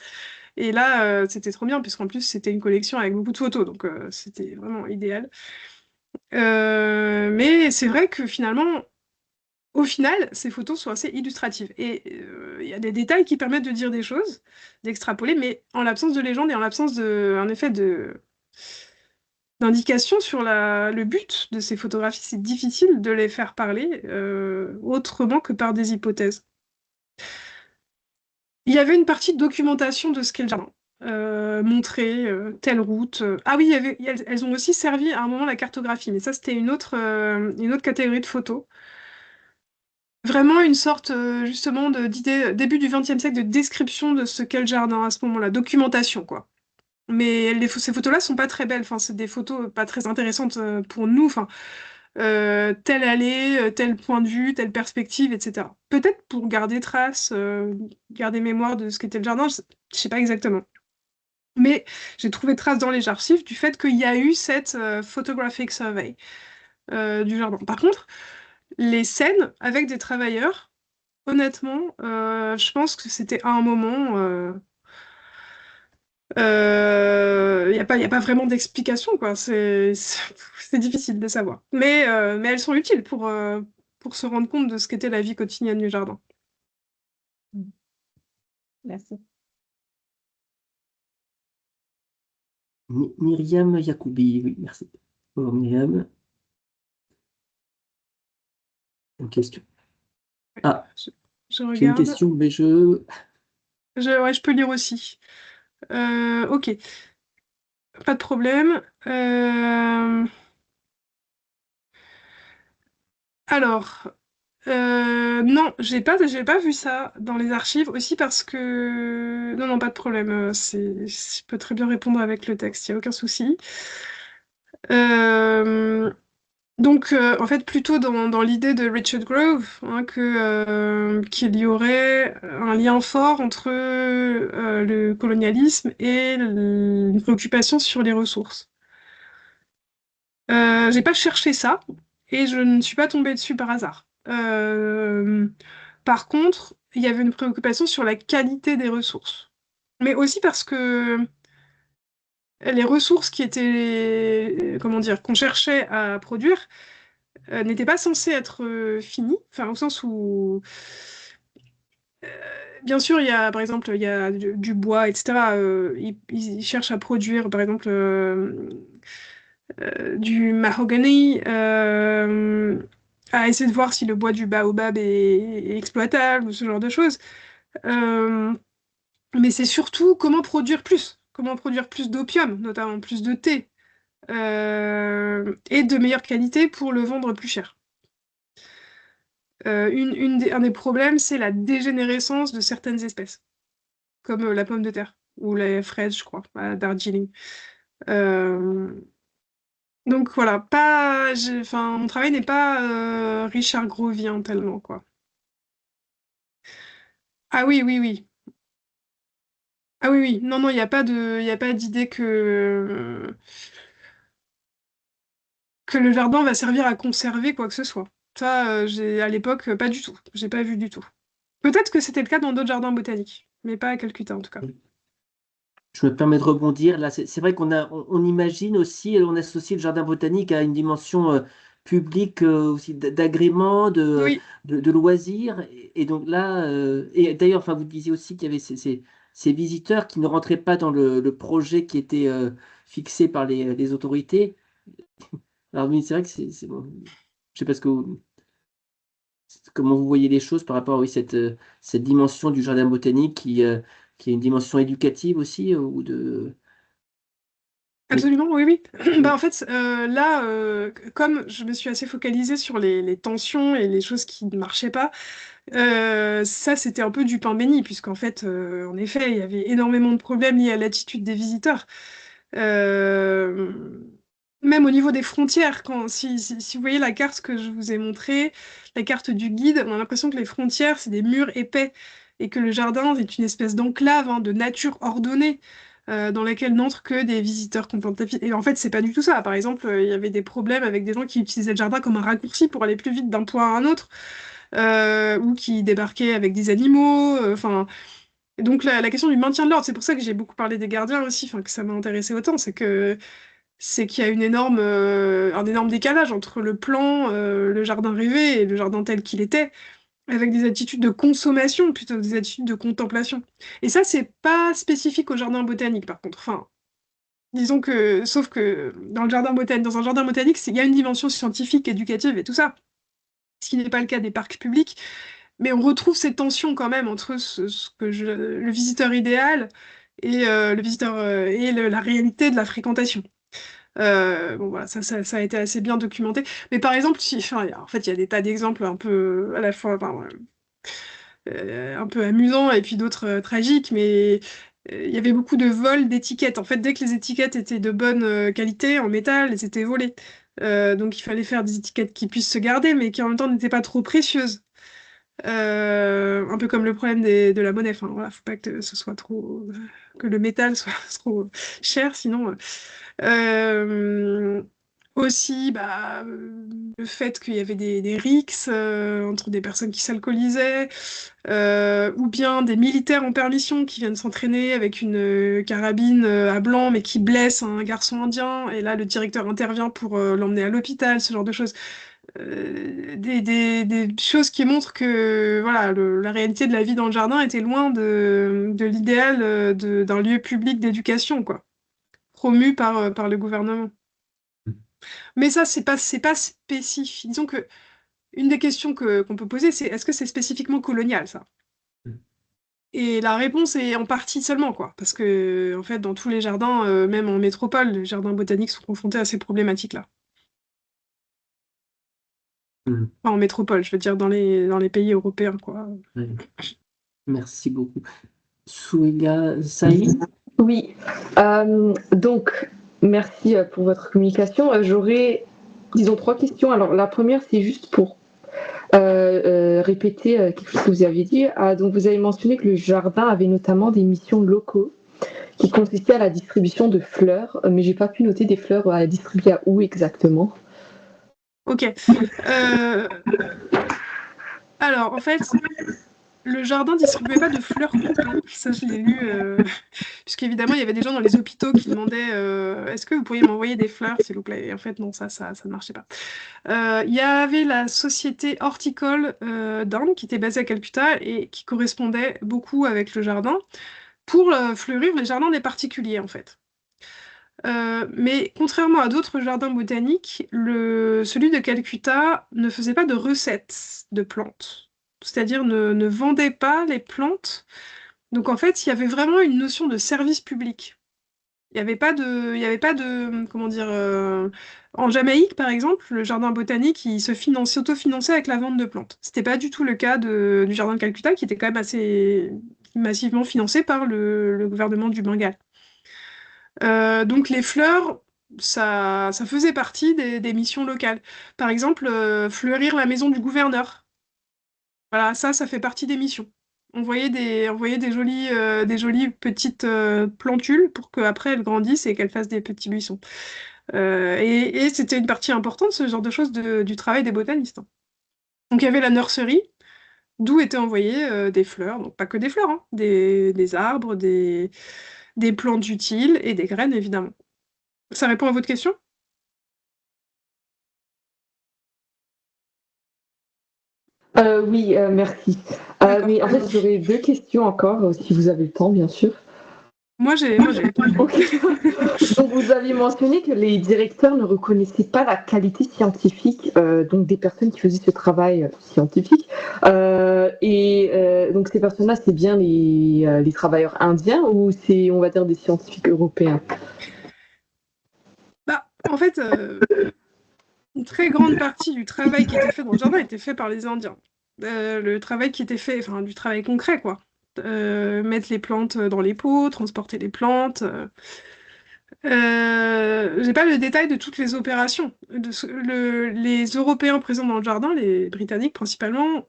Et là, c'était trop bien, puisqu'en plus, c'était une collection avec beaucoup de photos. Donc, c'était vraiment idéal. Mais c'est vrai que finalement, au final, ces photos sont assez illustratives. Et il y a des détails qui permettent de dire des choses, d'extrapoler, mais en l'absence de légende et en l'absence en effet, d'indication sur le but de ces photographies, c'est difficile de les faire parler autrement que par des hypothèses. Il y avait une partie de documentation de ce qu'est le jardin. Montrer telle route. Ah oui, elles ont aussi servi à un moment la cartographie, mais ça c'était une autre catégorie de photos. Vraiment une sorte justement d'idée début du XXe siècle de description de ce qu'est le jardin à ce moment-là, documentation quoi. Mais ces photos-là sont pas très belles, enfin, c'est des photos pas très intéressantes pour nous, enfin, telle allée, tel point de vue, telle perspective, etc. Peut-être pour garder trace, garder mémoire de ce qu'était le jardin, je sais pas exactement. Mais j'ai trouvé trace dans les archives du fait qu'il y a eu cette photographic survey du jardin. Par contre, les scènes avec des travailleurs, honnêtement, je pense que c'était à un moment. Y a pas vraiment d'explication, quoi. C'est difficile de savoir. Mais elles sont utiles pour se rendre compte de ce qu'était la vie quotidienne du jardin. Merci. Myriam Yacoubi, oui, merci. Oh, Myriam, une question. Ah, Je j'ai une regarde. question, mais Ouais, je peux lire aussi. Ok, pas de problème. Alors, non, j'ai pas vu ça dans les archives aussi parce que non, non, pas de problème. Je peux très bien répondre avec le texte, il y a aucun souci. Euh, donc, en fait, plutôt dans l'idée de Richard Grove, hein, qu'il y aurait un lien fort entre le colonialisme et une préoccupation sur les ressources. J'ai pas cherché ça et je ne suis pas tombée dessus par hasard. Par contre, il y avait une préoccupation sur la qualité des ressources. Mais aussi parce que les ressources qui étaient, comment dire, qu'on cherchait à produire n'étaient pas censées être finies, enfin au sens où, bien sûr, il y a, par exemple, il y a du bois, etc. Ils cherchent à produire, par exemple, du mahogany, à essayer de voir si le bois du baobab est exploitable ou ce genre de choses. Euh, mais c'est surtout comment produire plus d'opium, notamment plus de thé, et de meilleure qualité pour le vendre plus cher. Un des problèmes, c'est la dégénérescence de certaines espèces, comme la pomme de terre ou les fraises, je crois, à Darjeeling. Euh, Donc voilà, enfin, mon travail n'est pas Richard Grovien tellement, quoi. Ah oui, oui, oui. Ah oui, oui. Non, non, il y a pas d'idée que le jardin va servir à conserver quoi que ce soit. Ça, à l'époque, pas du tout. J'ai pas vu du tout. Peut-être que c'était le cas dans d'autres jardins botaniques, mais pas à Calcutta en tout cas. Je me permets de rebondir. Là, c'est vrai on imagine aussi, on associe le jardin botanique à une dimension publique aussi d'agrément, Oui, de loisirs. Et donc là, et d'ailleurs, enfin, vous disiez aussi qu'il y avait ces visiteurs qui ne rentraient pas dans le projet qui était fixé par les autorités. Alors oui, c'est vrai que c'est bon. Je sais pas comment vous voyez les choses par rapport à oui, cette dimension du jardin botanique qui est une dimension éducative aussi ou de. Oui. absolument, oui, oui. Bah, Mm. en fait, là, comme je me suis assez focalisée sur les tensions et les choses qui ne marchaient pas, ça, c'était un peu du pain béni, puisqu'en fait, en effet, il y avait énormément de problèmes liés à l'attitude des visiteurs. Euh, Même au niveau des frontières, si vous voyez la carte que je vous ai montrée, la carte du guide, on a l'impression que les frontières, c'est des murs épais et que le jardin est une espèce d'enclave, hein, de nature ordonnée dans laquelle n'entrent que des visiteurs contemplatifs. Et en fait, c'est pas du tout ça. Par exemple, il y avait des problèmes avec des gens qui utilisaient le jardin comme un raccourci pour aller plus vite d'un point à un autre, ou qui débarquaient avec des animaux. Enfin, donc la question du maintien de l'ordre, c'est pour ça que j'ai beaucoup parlé des gardiens aussi, enfin que ça m'a intéressé autant, c'est qu'il y a un énorme décalage entre le plan, le jardin rêvé et le jardin tel qu'il était, avec des attitudes de consommation plutôt que des attitudes de contemplation. Et ça, c'est pas spécifique au jardin botanique, par contre. Enfin, disons que, sauf que dans un jardin botanique, il y a une dimension scientifique, éducative et tout ça, ce qui n'est pas le cas des parcs publics. Mais on retrouve cette tension quand même entre le visiteur idéal et la réalité de la fréquentation. Bon voilà, ça a été assez bien documenté. Mais par exemple, enfin, en fait, il y a des tas d'exemples un peu à la fois un peu amusants et puis d'autres tragiques, mais il y avait beaucoup de vols d'étiquettes. En fait, dès que les étiquettes étaient de bonne qualité en métal, elles étaient volées. Donc il fallait faire des étiquettes qui puissent se garder, mais qui en même temps n'étaient pas trop précieuses. Un peu comme le problème de la monnaie. Enfin, voilà, faut pas que ce soit trop, que le métal soit trop cher, sinon. Euh, Aussi, bah, le fait qu'il y avait des rixes entre des personnes qui s'alcoolisaient, ou bien des militaires en permission qui viennent s'entraîner avec une carabine à blanc, mais qui blessent un garçon indien, et là le directeur intervient pour l'emmener à l'hôpital, ce genre de choses. Des choses qui montrent que voilà, la réalité de la vie dans le jardin était loin de l'idéal d'un lieu public d'éducation, quoi, promu par le gouvernement. Mais ça, c'est pas spécifique. Disons que une des questions qu'on peut poser, c'est est-ce que c'est spécifiquement colonial, ça? Et la réponse est en partie seulement, quoi. Parce que, en fait, dans tous les jardins, même en métropole, les jardins botaniques sont confrontés à ces problématiques-là. Mm. Enfin, en métropole, je veux dire, dans les pays européens, quoi. Ouais. Merci beaucoup. Souya Saïd? Oui, donc merci pour votre communication. J'aurais, disons, trois questions. Alors, la première, c'est juste pour répéter quelque chose que vous avez dit. Donc, vous avez mentionné que le jardin avait notamment des missions locaux qui consistaient à la distribution de fleurs, mais j'ai pas pu noter des fleurs à distribuer à où exactement. Ok. Euh, Alors, en fait, le jardin distribuait pas de fleurs coupées. Ça, je l'ai lu, puisqu'évidemment, il y avait des gens dans les hôpitaux qui demandaient est-ce que vous pourriez m'envoyer des fleurs, s'il vous plaît? Et en fait, non, ça ne marchait pas. Il y avait la société horticole d'Inde qui était basée à Calcutta et qui correspondait beaucoup avec le jardin pour fleurir les jardins des particuliers, en fait. Mais contrairement à d'autres jardins botaniques, celui de Calcutta ne faisait pas de recettes de plantes. C'est-à-dire ne vendait pas les plantes. Donc en fait, il y avait vraiment une notion de service public. Il y avait pas de, comment dire, en Jamaïque par exemple, le jardin botanique, il s'autofinançait avec la vente de plantes. C'était pas du tout le cas du jardin de Calcutta, qui était quand même assez massivement financé par le gouvernement du Bengale. Donc les fleurs, ça faisait partie des missions locales. Par exemple, fleurir la maison du gouverneur. Voilà, ça fait partie des missions. On voyait des jolies petites plantules pour qu'après elles grandissent et qu'elles fassent des petits buissons. Et c'était une partie importante, ce genre de choses, du travail des botanistes, hein. Donc il y avait la nurserie, d'où étaient envoyées des fleurs, donc pas que des fleurs, hein, des arbres, des plantes utiles et des graines, évidemment. Ça répond à votre question? Oui, merci. D'accord. Mais en fait, j'aurais 2 questions encore, si vous avez le temps, bien sûr. Moi, j'ai le temps. Ok. Donc, vous aviez mentionné que les directeurs ne reconnaissaient pas la qualité scientifique donc des personnes qui faisaient ce travail scientifique. Donc, ces personnes-là, c'est bien les travailleurs indiens ou c'est, on va dire, des scientifiques européens? Bah, en fait, une très grande partie du travail qui était fait dans le jardin était fait par les Indiens. Le travail qui était fait, enfin, du travail concret, quoi. Mettre les plantes dans les pots, transporter les plantes. J'ai pas le détail de toutes les opérations. Les Européens présents dans le jardin, les Britanniques principalement,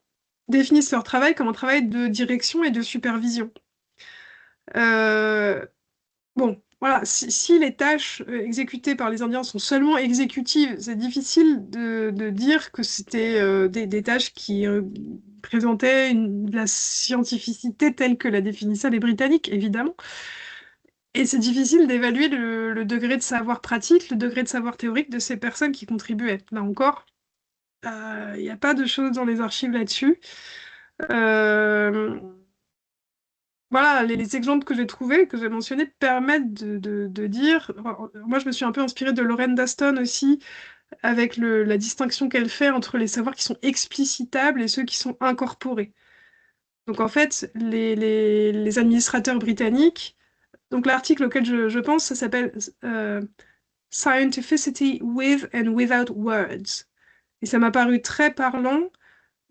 définissent leur travail comme un travail de direction et de supervision. Euh, Bon, voilà, si les tâches exécutées par les Indiens sont seulement exécutives, c'est difficile de dire que c'était des tâches qui présentaient de la scientificité telle que la définissaient les Britanniques, évidemment. Et c'est difficile d'évaluer le degré de savoir pratique, le degré de savoir théorique de ces personnes qui contribuaient. Là encore, il n'y a pas de choses dans les archives là-dessus. Euh, Voilà, les exemples que j'ai trouvés, que j'ai mentionnés, permettent de dire. Moi, je me suis un peu inspirée de Lorraine Daston aussi, avec la distinction qu'elle fait entre les savoirs qui sont explicitables et ceux qui sont incorporés. Donc, en fait, les administrateurs britanniques, donc l'article auquel je pense, ça s'appelle Scientificity with and without words. Et ça m'a paru très parlant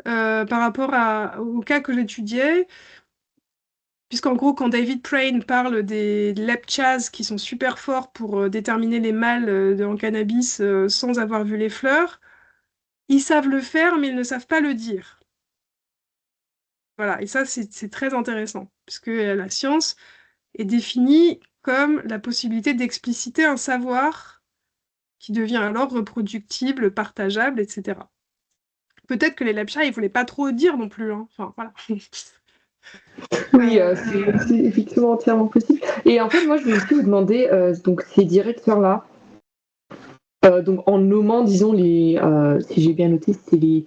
par rapport au cas que j'étudiais. Puisqu'en gros, quand David Crane parle des lepchas qui sont super forts pour déterminer les mâles en cannabis sans avoir vu les fleurs, ils savent le faire, mais ils ne savent pas le dire. Voilà, et ça, c'est très intéressant, puisque la science est définie comme la possibilité d'expliciter un savoir qui devient alors reproductible, partageable, etc. Peut-être que les lepchas, ils voulaient pas trop dire non plus, hein. Enfin, voilà. Oui, c'est effectivement entièrement possible. Et en fait, moi, je voulais aussi vous demander, donc ces directeurs-là, donc en nommant, disons, si j'ai bien noté, c'était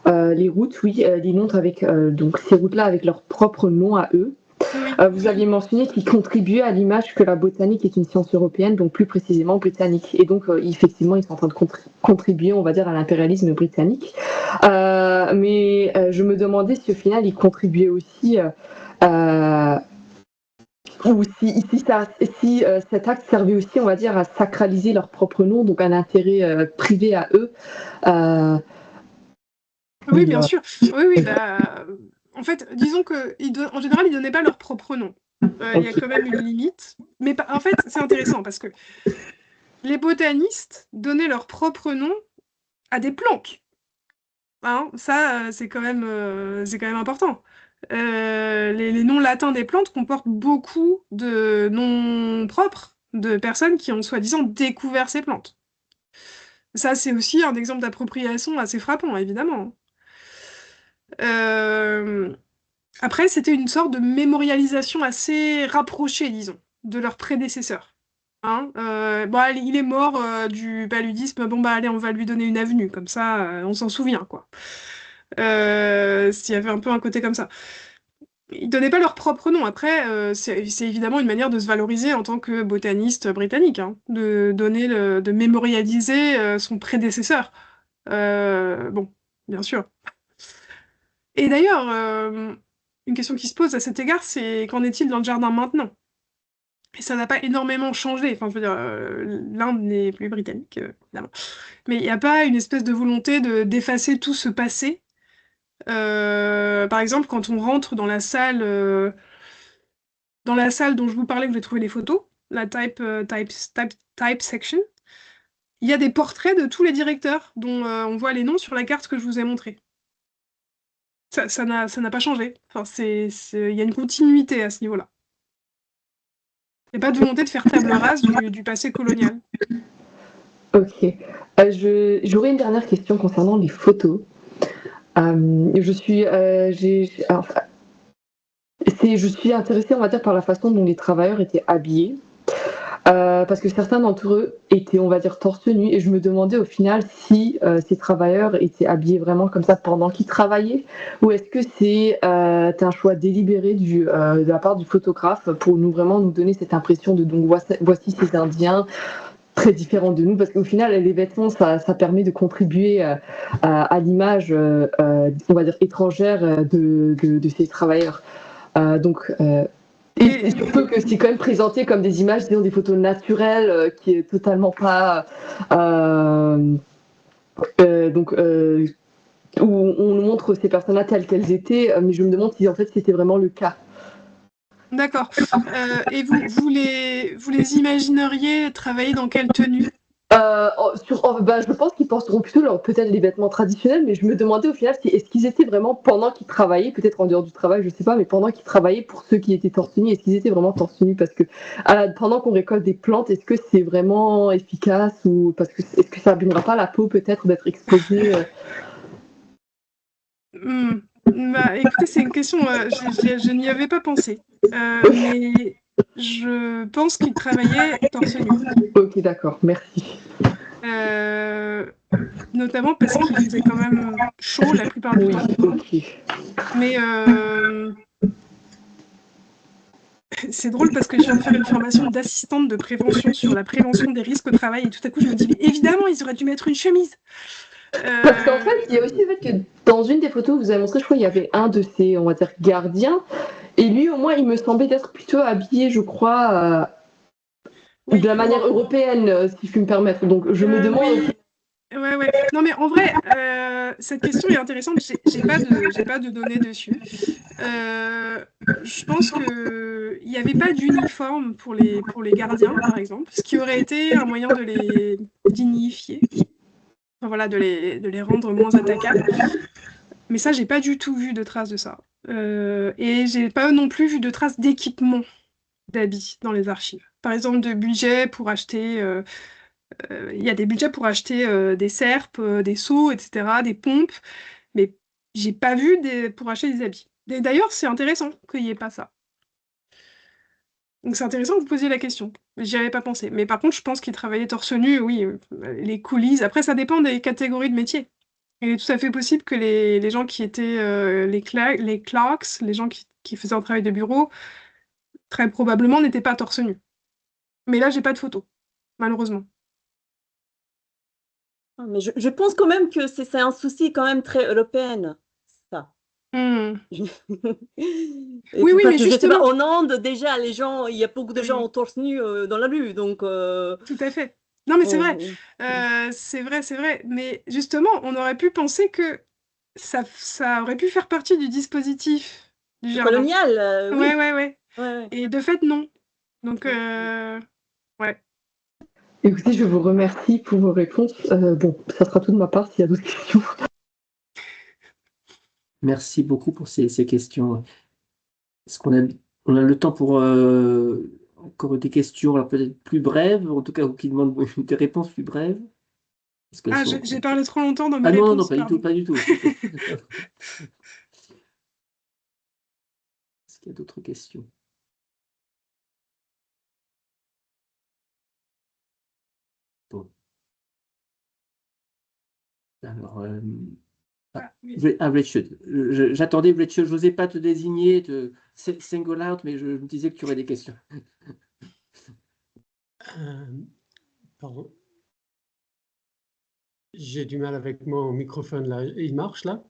les routes, oui, les noms avec donc ces routes-là avec leur propre nom à eux. Oui. Vous aviez mentionné qu'ils contribuaient à l'image que la botanique est une science européenne, donc plus précisément britannique. Et donc, effectivement, ils sont en train de contribuer, on va dire, à l'impérialisme britannique. Mais je me demandais si au final, ils contribuaient aussi, ou si cet acte servait aussi, on va dire, à sacraliser leur propre nom, donc un intérêt privé à eux. Oui, bien sûr. Oui, bah, en fait, disons que en général, ils donnaient pas leur propre nom. Il y a quand même une limite. Mais en fait, c'est intéressant parce que les botanistes donnaient leur propre nom à des plantes. Hein, ça, c'est quand même important. Les noms latins des plantes comportent beaucoup de noms propres de personnes qui ont soi-disant découvert ces plantes. Ça, c'est aussi un exemple d'appropriation assez frappant, évidemment. Euh, Après, c'était une sorte de mémorialisation assez rapprochée, disons, de leurs prédécesseurs. Hein, bon, allez, il est mort du paludisme, bon bah allez, on va lui donner une avenue, comme ça, on s'en souvient, quoi. S'il y avait un peu un côté comme ça. Ils donnaient pas leur propre nom. Après, c'est évidemment une manière de se valoriser en tant que botaniste britannique, hein, de mémorialiser son prédécesseur. Bon, bien sûr. Et d'ailleurs, une question qui se pose à cet égard, c'est qu'en est-il dans le jardin maintenant? Et ça n'a pas énormément changé. Enfin, je veux dire, l'Inde n'est plus britannique, évidemment. Mais il n'y a pas une espèce de volonté d'effacer tout ce passé. Par exemple, quand on rentre dans la salle dont je vous parlais, que j'ai trouvé les photos, la type section, il y a des portraits de tous les directeurs dont on voit les noms sur la carte que je vous ai montrée. Ça n'a pas changé. Enfin, il y a une continuité à ce niveau-là. Il n'y a pas de volonté de faire table rase du passé colonial. Ok. J'aurais une dernière question concernant les photos. Je suis intéressée, on va dire, par la façon dont les travailleurs étaient habillés. Parce que certains d'entre eux étaient, on va dire, torse nu, et je me demandais au final si ces travailleurs étaient habillés vraiment comme ça pendant qu'ils travaillaient, ou est-ce que c'est un choix délibéré de la part du photographe pour nous donner cette impression de donc voici ces Indiens très différents de nous, parce qu'au final les vêtements ça permet de contribuer à l'image, on va dire, étrangère de ces travailleurs. Et surtout que c'est quand même présenté comme des images, disons, des photos naturelles, qui est totalement pas... où on nous montre ces personnes-là telles qu'elles étaient, mais je me demande si en fait c'était vraiment le cas. D'accord. Et vous les imagineriez travailler dans quelle tenue? Je pense qu'ils porteront plutôt peut-être les vêtements traditionnels, mais je me demandais au final est-ce qu'ils étaient vraiment pendant qu'ils travaillaient, peut-être en dehors du travail, je sais pas, mais pendant qu'ils travaillaient, pour ceux qui étaient torse nu, est-ce qu'ils étaient vraiment torse nu? Parce que pendant qu'on récolte des plantes, est-ce que c'est vraiment efficace, ou parce que est-ce que ça abîmera pas la peau peut-être d'être exposé Bah, écoutez, c'est une question, je n'y avais pas pensé. Mais je pense qu'ils travaillaient torse nu. Ok, d'accord, merci. Notamment parce qu'il faisait quand même chaud la plupart du temps. Ok. Mais c'est drôle parce que je viens de faire une formation d'assistante de prévention sur la prévention des risques au travail, et tout à coup je me dis, mais évidemment, ils auraient dû mettre une chemise. Parce qu'en fait, il y a aussi le fait que dans une des photos que vous avez montré, je crois qu'il y avait un de ces, on va dire, gardiens, et lui au moins il me semblait être plutôt habillé, je crois, de la manière européenne, si je puis me permettre. Donc je me demande... Oui. Ouais. Non, mais en vrai, cette question est intéressante. J'ai pas de données dessus. Je pense qu'il n'y avait pas d'uniforme pour les gardiens, par exemple, ce qui aurait été un moyen de les dignifier. Enfin, voilà, de les rendre moins attaquables. Mais ça, j'ai pas du tout vu de traces de ça. Et j'ai pas non plus vu de traces d'équipement d'habits dans les archives. Par exemple, de budget pour acheter... il y a des budgets pour acheter des serpes, des seaux, etc., des pompes, mais j'ai pas vu pour acheter des habits. D'ailleurs, c'est intéressant qu'il n'y ait pas ça. Donc c'est intéressant que vous posiez la question. J'y avais pas pensé. Mais par contre, je pense qu'ils travaillaient torse nu, oui, les coulisses. Après, ça dépend des catégories de métiers. Il est tout à fait possible que les gens qui étaient les clerks, les gens qui faisaient un travail de bureau, très probablement n'étaient pas torse nu. Mais là, j'ai pas de photo, malheureusement. Mais je pense quand même que c'est un souci quand même très européen, ça. Oui, Parce mais que je sais pas, justement... en Inde, déjà, il y a beaucoup de gens en torse nu dans la rue, donc... Tout à fait. Non, mais c'est vrai. C'est vrai. Mais justement, on aurait pu penser que ça aurait pu faire partie du dispositif du jardin. Colonial, oui. Ouais. Et de fait, non. Donc, ouais. Écoutez, je vous remercie pour vos réponses. Bon, ça sera tout de ma part s'il y a d'autres questions. Merci beaucoup pour ces questions. Est-ce qu'on a le temps pour encore des questions, alors peut-être plus brèves, en tout cas, ou qui demandent des réponses plus brèves? J'ai parlé trop longtemps dans mes réponses. réponses. Non, pas du tout. Est-ce qu'il y a d'autres questions? Bon. Alors, Richard, j'attendais, Richard, je n'osais pas te désigner, te single out, mais je me disais que tu aurais des questions. Pardon. J'ai du mal avec mon microphone là. Il marche là?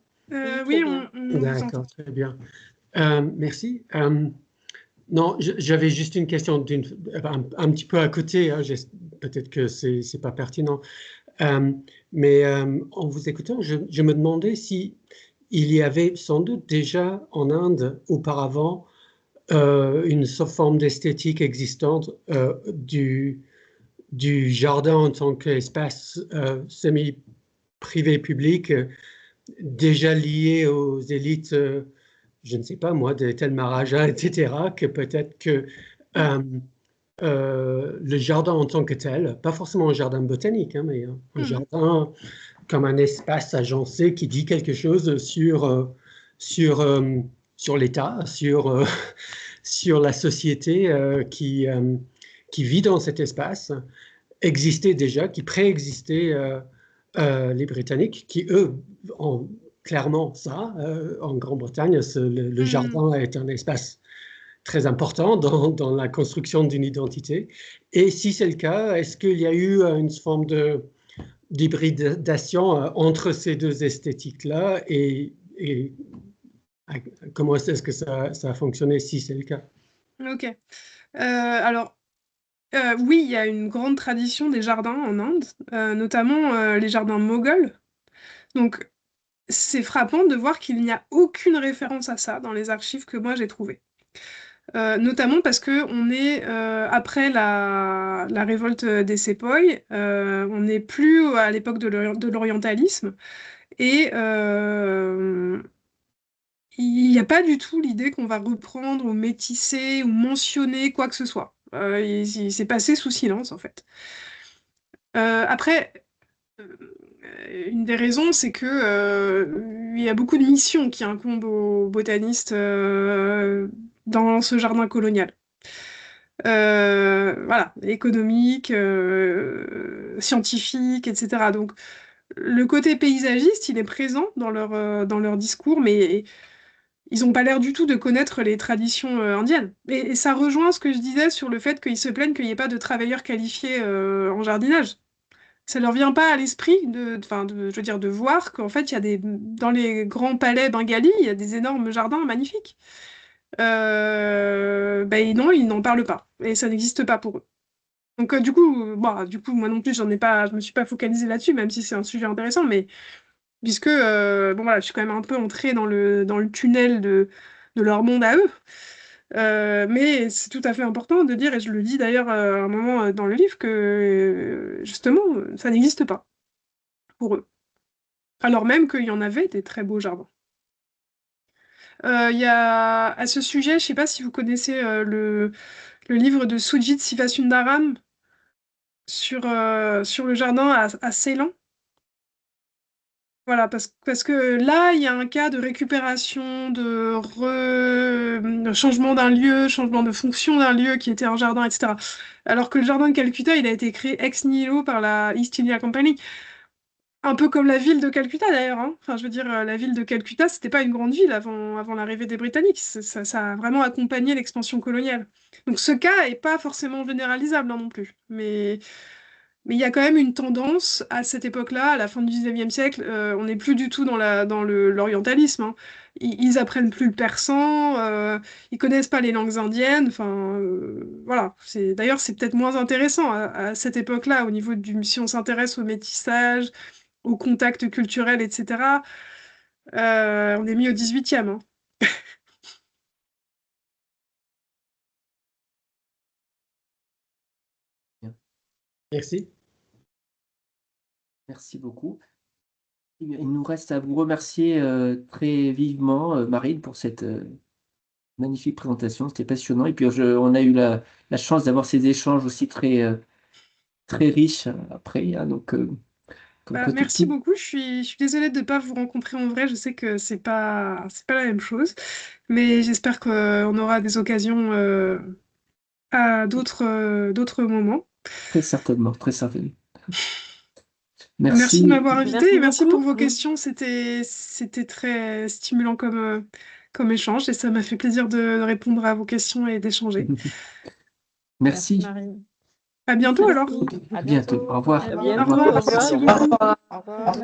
Oui, on vous entend. D'accord, très bien. Merci. Non, j'avais juste une question un petit peu à côté. Hein, peut-être que c'est pas pertinent. Mais en vous écoutant, je me demandais si il y avait sans doute déjà en Inde auparavant une forme d'esthétique existante du jardin en tant qu'espace semi-privé-public déjà lié aux élites, je ne sais pas moi, des tels Maharajas, etc., que peut-être que le jardin en tant que tel, pas forcément un jardin botanique, hein, mais un jardin comme un espace agencé qui dit quelque chose sur l'État, sur la société qui vit dans cet espace, existait déjà, qui préexistait les Britanniques, qui eux ont clairement ça. En Grande-Bretagne, le jardin est un espace très important dans la construction d'une identité. Et si c'est le cas, est-ce qu'il y a eu une forme d'hybridation entre ces deux esthétiques-là et comment est-ce que ça a fonctionné si c'est le cas? Ok. Alors, oui, il y a une grande tradition des jardins en Inde, notamment les jardins moghols. Donc, c'est frappant de voir qu'il n'y a aucune référence à ça dans les archives que moi j'ai trouvées. Notamment parce que on est après la révolte des Sepoys, on n'est plus à l'époque de l'orientalisme et il n'y a pas du tout l'idée qu'on va reprendre ou métisser ou mentionner quoi que ce soit. Il s'est passé sous silence en fait. Après, une des raisons, c'est que il y a beaucoup de missions qui incombent aux botanistes dans ce jardin colonial. Voilà, économique, scientifique, etc. Donc, le côté paysagiste, il est présent dans leur discours, mais ils n'ont pas l'air du tout de connaître les traditions indiennes. Et ça rejoint ce que je disais sur le fait qu'ils se plaignent qu'il n'y ait pas de travailleurs qualifiés en jardinage. Ça leur vient pas à l'esprit je veux dire, de voir qu'en fait, il y a dans les grands palais bengalis, il y a des énormes jardins magnifiques. Ben non, ils n'en parlent pas. Et ça n'existe pas pour eux. Donc du coup, moi non plus, je me suis pas focalisée là-dessus, même si c'est un sujet intéressant, mais puisque bon voilà, je suis quand même un peu entrée dans le tunnel de leur monde à eux. Mais c'est tout à fait important de dire, et je le dis d'ailleurs à un moment dans le livre, que justement, ça n'existe pas pour eux. Alors même qu'il y en avait des très beaux jardins. Il y a à ce sujet, je sais pas si vous connaissez le livre de Sujit Sivasundaram sur le jardin à Ceylan. Voilà, parce que là, il y a un cas de récupération, de changement d'un lieu, changement de fonction d'un lieu qui était un jardin, etc. Alors que le jardin de Calcutta, il a été créé ex nihilo par la East India Company. Un peu comme la ville de Calcutta d'ailleurs, hein. Enfin, je veux dire, la ville de Calcutta, c'était pas une grande ville avant l'arrivée des Britanniques. Ça a vraiment accompagné l'expansion coloniale. Donc ce cas est pas forcément généralisable hein, non plus. Mais il y a quand même une tendance à cette époque-là, à la fin du XIXe siècle, on n'est plus du tout dans l'orientalisme. Hein. Ils apprennent plus le persan, ils connaissent pas les langues indiennes. Enfin, voilà. D'ailleurs, c'est peut-être moins intéressant à cette époque-là, au niveau si on s'intéresse au métissage, au contact culturel, etc. On est mis au XVIIIe. Hein. Merci. Merci beaucoup. Il nous reste à vous remercier très vivement, Marine, pour cette magnifique présentation. C'était passionnant. Et puis, on a eu la chance d'avoir ces échanges aussi très riches après. Hein, donc, comme quoi Merci beaucoup. Je suis désolée de ne pas vous rencontrer en vrai. Je sais que c'est pas la même chose, mais j'espère qu'on aura des occasions à d'autres moments. Très certainement, très certainement. Merci de m'avoir invité et merci beaucoup. pour vos questions. C'était très stimulant comme échange et ça m'a fait plaisir de répondre à vos questions et d'échanger. Merci. Marine. À bientôt alors. À bientôt. Au revoir. À Au bientôt. revoir. Au revoir. Merci beaucoup. Au revoir.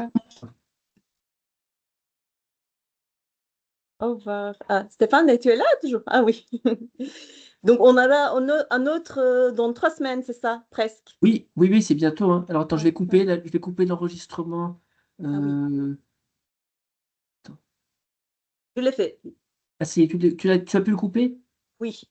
Au revoir. Ah, Stéphane, tu es là toujours? Ah oui. Donc, on a un autre dans 3 semaines, c'est ça? Presque. Oui, c'est bientôt. Hein. Alors, attends, je vais couper l'enregistrement. Ah oui. Attends. Je l'ai fait. Ah, tu as pu le couper? Oui.